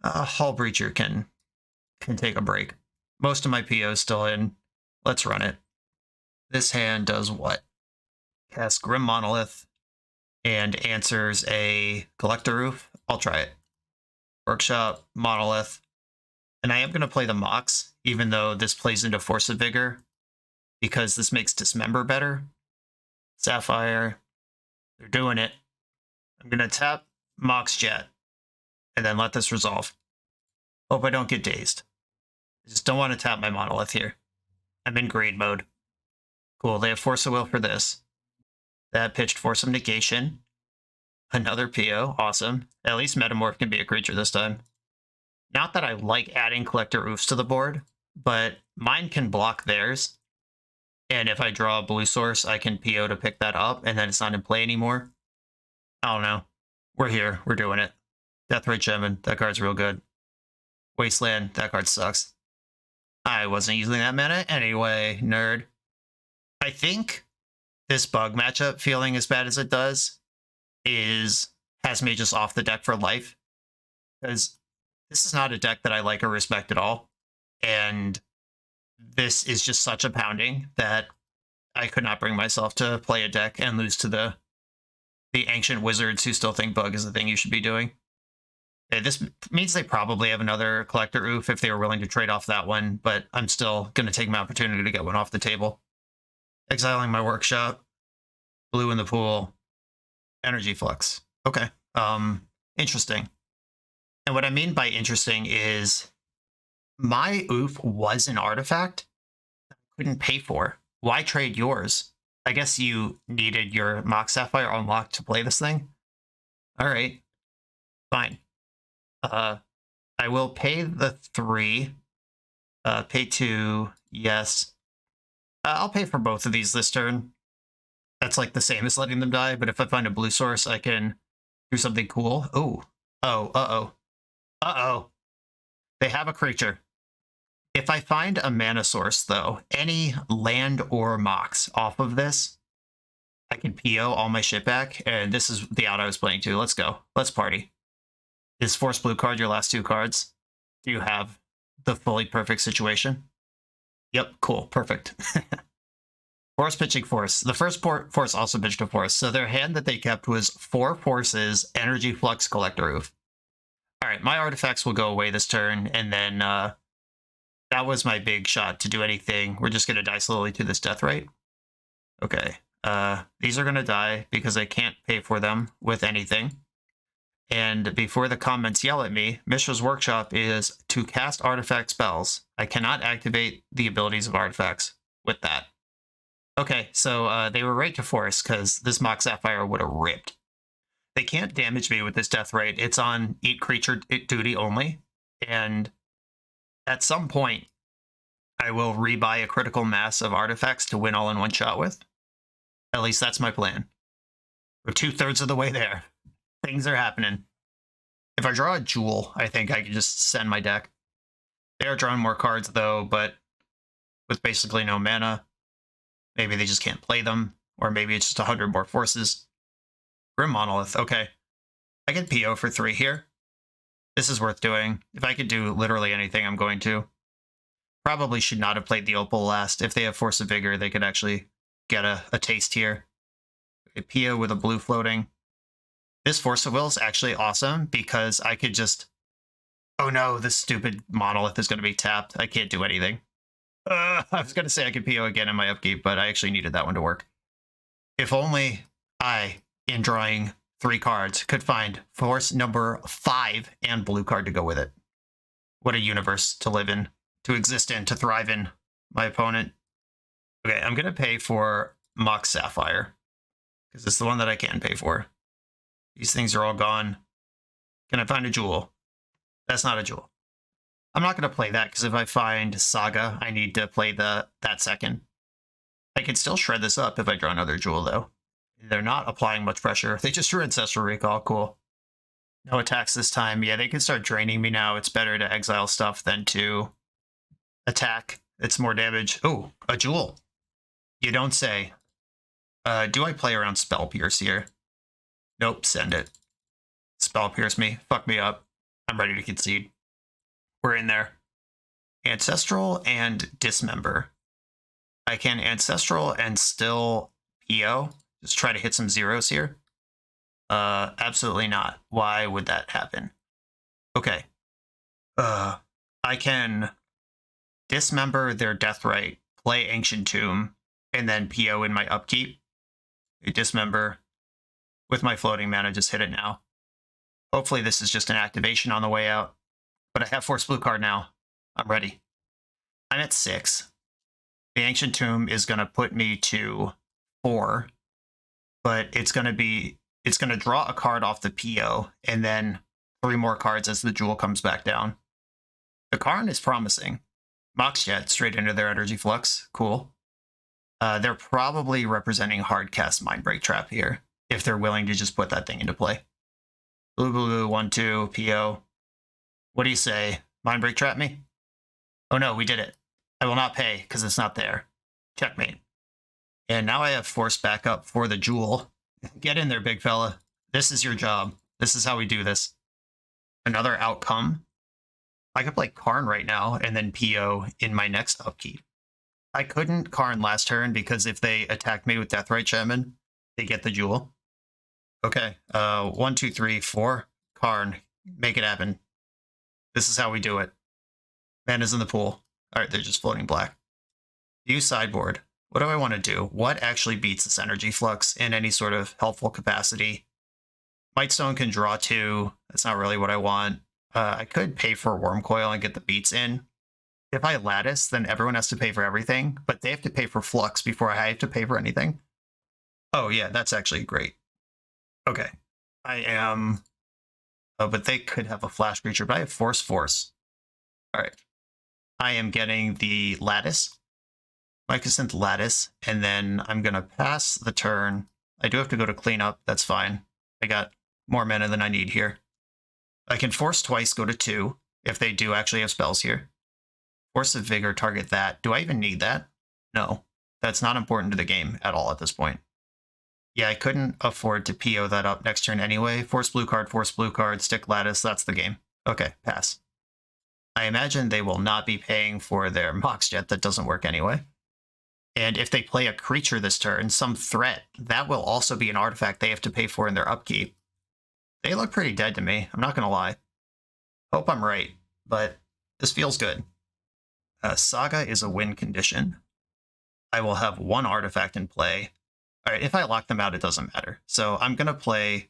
Hull Breacher can take a break. Most of my PO's still in. Let's run it. This hand does what? Casts Grim Monolith and answers a Collector Roof. I'll try it. Workshop, Monolith. And I am going to play the Mox, even though this plays into Force of Vigor, because this makes Dismember better. Sapphire. They're doing it. I'm going to tap Mox Jet and then let this resolve. Hope I don't get dazed. I just don't want to tap my Monolith here. I'm in greed mode. Cool, they have Force of Will for this. That pitched Force of Negation. Another PO, awesome. At least Metamorph can be a creature this time. Not that I like adding Collector Oofs to the board, but mine can block theirs. And if I draw a blue source, I can PO to pick that up, and then it's not in play anymore. I don't know. We're here, we're doing it. Deathrite Shaman, that card's real good. Wasteland, that card sucks. I wasn't using that mana anyway, nerd. I think this bug matchup feeling as bad as it does has me just off the deck for life. Because this is not a deck that I like or respect at all. And this is just such a pounding that I could not bring myself to play a deck and lose to the ancient wizards who still think bug is the thing you should be doing. This means they probably have another Collector Oof if they were willing to trade off that one, but I'm still going to take my opportunity to get one off the table. Exiling my Workshop. Blue in the pool. Energy Flux. Okay. Interesting. And what I mean by interesting is my Oof was an artifact that I couldn't pay for. Why trade yours? I guess you needed your Mox Sapphire unlocked to play this thing? Alright. Fine. I will pay the 3. Pay 2. Yes. I'll pay for both of these this turn. That's like the same as letting them die, but if I find a blue source, I can do something cool. Oh. Oh, uh-oh. Uh-oh. They have a creature. If I find a mana source, though, any land or Mox off of this, I can PO all my shit back, and this is the out I was playing to. Let's go. Let's party. Is Force Blue card your last 2 cards? Do you have the fully perfect situation? Yep, cool, perfect. Force pitching Force. The first Force also pitched a Force, so their hand that they kept was 4 Forces, Energy Flux, Collector Roof. Alright, my artifacts will go away this turn, and then that was my big shot to do anything. We're just going to die slowly to this death rate. Okay, these are going to die because I can't pay for them with anything. And before the comments yell at me, Mishra's Workshop is to cast artifact spells. I cannot activate the abilities of artifacts with that. Okay, so they were right to force, because this Mox Sapphire would have ripped. They can't damage me with this death rate. It's on eat creature duty only. And at some point, I will rebuy a critical mass of artifacts to win all in one shot with. At least that's my plan. We're 2/3 of the way there. Things are happening. If I draw a Jewel, I think I can just send my deck. They are drawing more cards, though, but with basically no mana. Maybe they just can't play them, or maybe it's just 100 more forces. Grim Monolith, okay. I get PO for 3 here. This is worth doing. If I could do literally anything, I'm going to. Probably should not have played the Opal last. If they have Force of Vigor, they could actually get a taste here. A PO with a blue floating. This Force of Will is actually awesome because I could just... Oh no, this stupid Monolith is going to be tapped. I can't do anything. I was going to say I could PO again in my upkeep, but I actually needed that one to work. If only I, in drawing 3 cards, could find Force number 5 and blue card to go with it. What a universe to live in, to exist in, to thrive in, my opponent. Okay, I'm going to pay for Mox Sapphire, because it's the one that I can pay for. These things are all gone. Can I find a Jewel? That's not a Jewel. I'm not going to play that, because if I find Saga, I need to play that second. I can still shred this up if I draw another Jewel, though. They're not applying much pressure. They just drew Ancestral Recall. Cool. No attacks this time. Yeah, they can start draining me now. It's better to exile stuff than to attack. It's more damage. Oh, a Jewel. You don't say. Do I play around Spell Pierce here? Nope, send it. Spell Pierce me. Fuck me up. I'm ready to concede. We're in there. Ancestral and Dismember. I can Ancestral and still PO. Just try to hit some zeros here. Absolutely not. Why would that happen? Okay. I can Dismember their Deathrite, play Ancient Tomb, and then PO in my upkeep. Dismember. With my floating mana, just hit it now. Hopefully this is just an activation on the way out. But I have Force Blue card now. I'm ready. I'm at 6. The Ancient Tomb is going to put me to 4. But it's going to draw a card off the PO, and then 3 more cards as the Jewel comes back down. The Karn is promising. Moxjet straight into their Energy Flux. Cool. They're probably representing Hardcast Mindbreak Trap here, if they're willing to just put that thing into play. Blue, blue, blue, 1-2, PO. What do you say? Mindbreak Trap me? Oh no, we did it. I will not pay, because it's not there. Checkmate. And now I have Force back up for the Jewel. Get in there, big fella. This is your job. This is how we do this. Another outcome. I could play Karn right now, and then PO in my next upkeep. I couldn't Karn last turn, because if they attack me with Deathrite Shaman, they get the Jewel. Okay, 1, 2, 3, 4. Karn, make it happen. This is how we do it. Mana's in the pool. Alright, they're just floating black. View sideboard. What do I want to do? What actually beats this Energy Flux in any sort of helpful capacity? Mightstone can draw 2. That's not really what I want. I could pay for Worm Coil and get the beats in. If I Lattice, then everyone has to pay for everything, but they have to pay for Flux before I have to pay for anything. Oh yeah, that's actually great. Okay. I am... Oh, but they could have a flash creature, but I have Force. Alright. I am getting the Lattice. Mycosynth Lattice, and then I'm going to pass the turn. I do have to go to cleanup, that's fine. I got more mana than I need here. I can Force twice, go to 2, if they do actually have spells here. Force of Vigor, target that. Do I even need that? No. That's not important to the game at all at this point. Yeah, I couldn't afford to PO that up next turn anyway. Force blue card, stick Lattice, that's the game. Okay, pass. I imagine they will not be paying for their Moxjet, that doesn't work anyway. And if they play a creature this turn, some threat, that will also be an artifact they have to pay for in their upkeep. They look pretty dead to me, I'm not going to lie. Hope I'm right, but this feels good. Saga is a win condition. I will have 1 artifact in play. Alright, if I lock them out, it doesn't matter. So I'm going to play...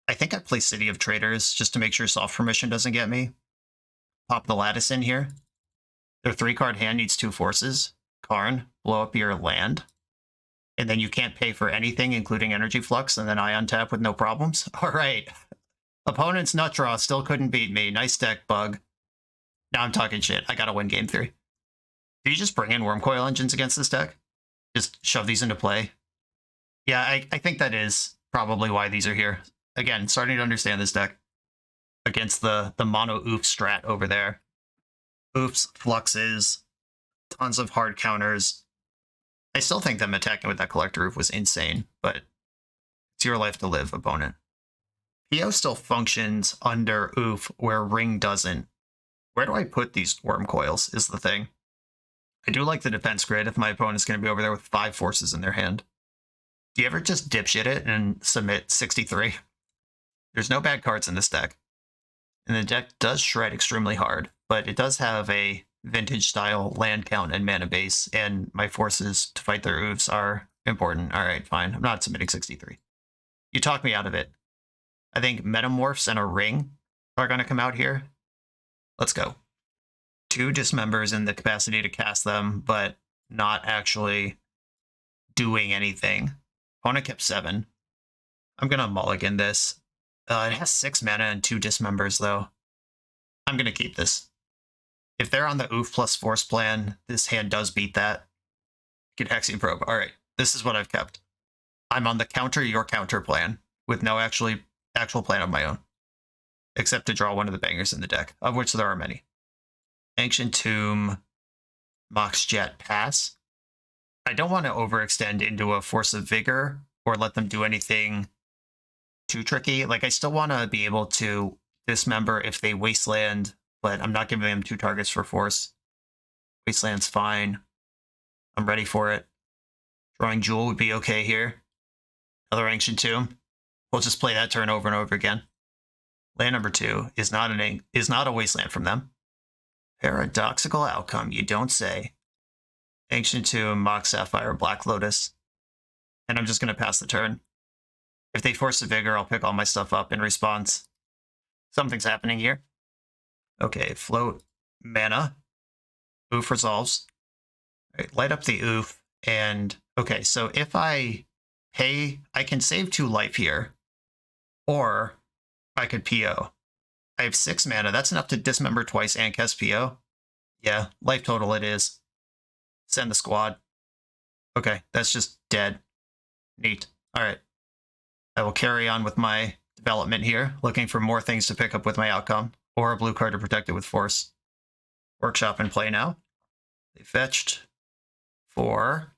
I think I play City of Traders, just to make sure soft permission doesn't get me. Pop the Lattice in here. Their 3-card hand needs 2 forces. Karn, blow up your land. And then you can't pay for anything, including Energy Flux, and then I untap with no problems. Alright. Opponent's nut draw still couldn't beat me. Nice deck, Bug. Now I'm talking shit. I gotta win game 3. Do you just bring in Worm Coil Engines against this deck? Just shove these into play? Yeah, I think that is probably why these are here. Again, starting to understand this deck. Against the mono oof strat over there. Oofs, fluxes, tons of hard counters. I still think them attacking with that Collector Oof was insane, but it's your life to live, opponent. PO still functions under Oof, where Ring doesn't. Where do I put these Worm Coils, is the thing. I do like the defense grid if my opponent's going to be over there with 5 forces in their hand. Do you ever just dipshit it and submit 63? There's no bad cards in this deck. And the deck does shred extremely hard, but it does have a vintage-style land count and mana base, and my forces to fight their oofs are important. Alright, fine. I'm not submitting 63. You talked me out of it. I think Metamorphs and a Ring are going to come out here. Let's go. 2 Dismembers in the capacity to cast them, but not actually doing anything. Opponent kept 7. I'm going to mulligan this. It has 6 mana and 2 Dismembers, though. I'm going to keep this. If they're on the Oof plus Force plan, this hand does beat that. Get Hexian Probe. All right, this is what I've kept. I'm on the counter your counter plan with no actual plan of my own, except to draw one of the bangers in the deck, of which there are many. Ancient Tomb, Mox Jet, pass. I don't want to overextend into a Force of Vigor or let them do anything too tricky. Like, I still want to be able to dismember if they wasteland, but I'm not giving them 2 targets for force. Wasteland's fine. I'm ready for it. Drawing Jewel would be okay here. Another Ancient Tomb. We'll just play that turn over and over again. Land number 2 is not a wasteland from them. Paradoxical outcome, you don't say. Ancient Tomb, Mox Sapphire, Black Lotus. And I'm just going to pass the turn. If they force a Vigor, I'll pick all my stuff up in response. Something's happening here. Okay, float, mana. Oof resolves. All right, light up the oof. And, okay, so if I pay, I can save 2 life here. Or I could PO. I have 6 mana. That's enough to dismember twice and cast PO. Yeah, life total it is. Send the squad. Okay, that's just dead. Neat. All right. I will carry on with my development here, looking for more things to pick up with my outcome, or a blue card to protect it with force. Workshop and play now. They fetched for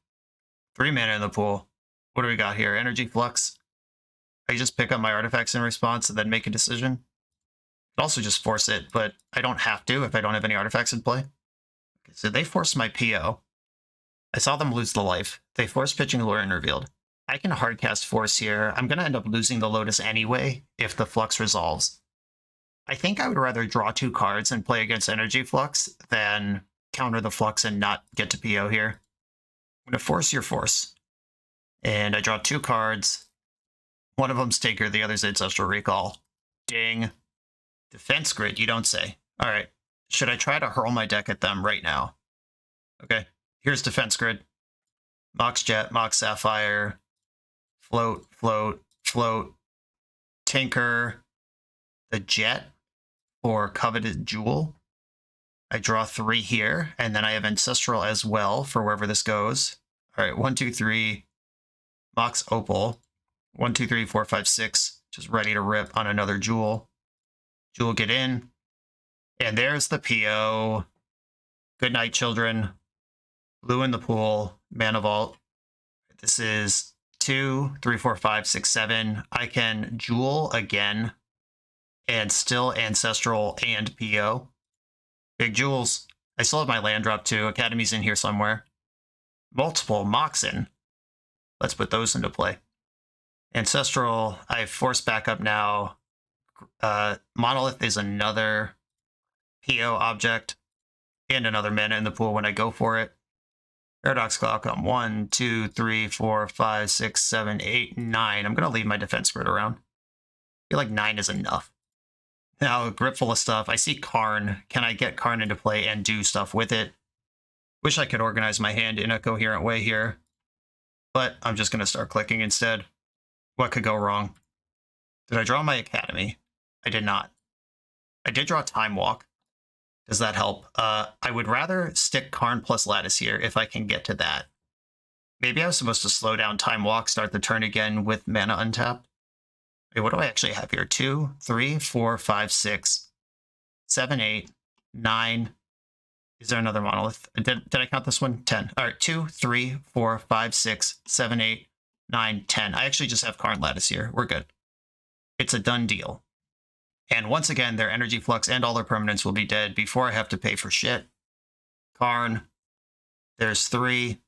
3 mana in the pool. What do we got here? Energy Flux. I just pick up my artifacts in response and then make a decision. I could also just force it, but I don't have to if I don't have any artifacts in play. Okay, so they forced my PO. I saw them lose the life. They forced Pitching Lure and revealed. I can hardcast force here. I'm going to end up losing the Lotus anyway if the Flux resolves. I think I would rather draw 2 cards and play against Energy Flux than counter the Flux and not get to PO here. I'm going to force your force. And I draw 2 cards. One of them's Tinker, the other's Ancestral Recall. Ding. Defense Grid, you don't say. All right. Should I try to hurl my deck at them right now? Okay. Here's Defense Grid. Mox Jet, Mox Sapphire. Float, float, float. Tinker. The Jet or Coveted Jewel. I draw 3 here, and then I have Ancestral as well for wherever this goes. All right, 1, 2, 3. Mox Opal. 1, 2, 3, 4, 5, 6. Just ready to rip on another Jewel. Jewel, get in. And there's the PO. Good night, children. Blue in the pool. Mana Vault. This is 2, 3, 4, 5, 6, 7. I can Jewel again and still Ancestral and PO. Big Jewels. I still have my land drop too. Academy's in here somewhere. Multiple Moxen. Let's put those into play. Ancestral, I've forced back up now. Monolith is another PO object and another mana in the pool when I go for it. Paradoxical outcome 1, 2, 3, 4, 5, 6, 7, 8, 9. I'm going to leave my defense grid around. I feel like 9 is enough. Now, grip full of stuff. I see Karn. Can I get Karn into play and do stuff with it? Wish I could organize my hand in a coherent way here. But I'm just going to start clicking instead. What could go wrong? Did I draw my Academy? I did not. I did draw Time Walk. Does that help? I would rather stick Karn plus Lattice here if I can get to that. Maybe I was supposed to slow down Time Walk, start the turn again with mana untapped. Wait, what do I actually have here? 2, 3, 4, 5, 6, 7, 8, 9. Is there another monolith? Did I count this one? 10. All right, 2, 3, 4, 5, 6, 7, 8, 9, 10. I actually just have Karn Lattice here. We're good. It's a done deal. And once again, their Energy Flux and all their permanents will be dead before I have to pay for shit. Karn. There's 3.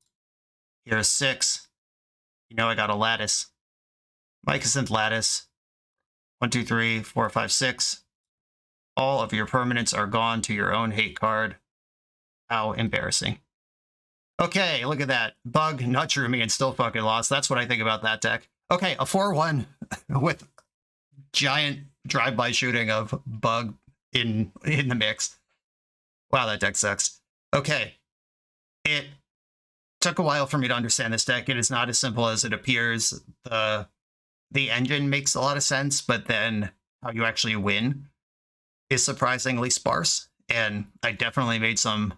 Here's 6. You know I got a Lattice. Mycosynth Lattice. 1, 2, 3, 4, 5, 6. All of your permanents are gone to your own hate card. How embarrassing. Okay, look at that. Bug not drew me and still fucking lost. That's what I think about that deck. Okay, a 4-1 with giant drive-by shooting of Bug in the mix. Wow, that deck sucks. Okay. It took a while for me to understand this deck. It is not as simple as it appears. The engine makes a lot of sense, but then how you actually win is surprisingly sparse. And I definitely made some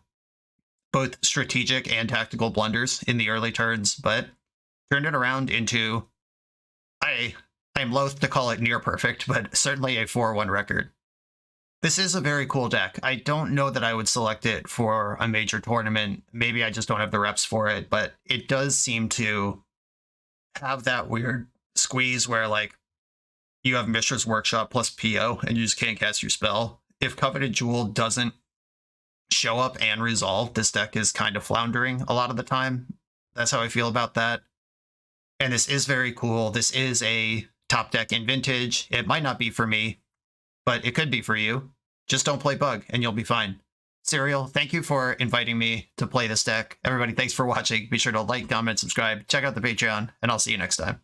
both strategic and tactical blunders in the early turns, but turned it around into, I'm loath to call it near perfect, but certainly a 4-1 record. This is a very cool deck. I don't know that I would select it for a major tournament. Maybe I just don't have the reps for it, but it does seem to have that weird squeeze where, like, you have Mishra's Workshop plus PO and you just can't cast your spell. If Coveted Jewel doesn't show up and resolve, this deck is kind of floundering a lot of the time. That's how I feel about that. And this is very cool. This is a top deck in Vintage. It might not be for me, but it could be for you. Just don't play Bug and you'll be fine. Serial, thank you for inviting me to play this deck. Everybody, thanks for watching. Be sure to like, comment, subscribe, check out the Patreon, and I'll see you next time.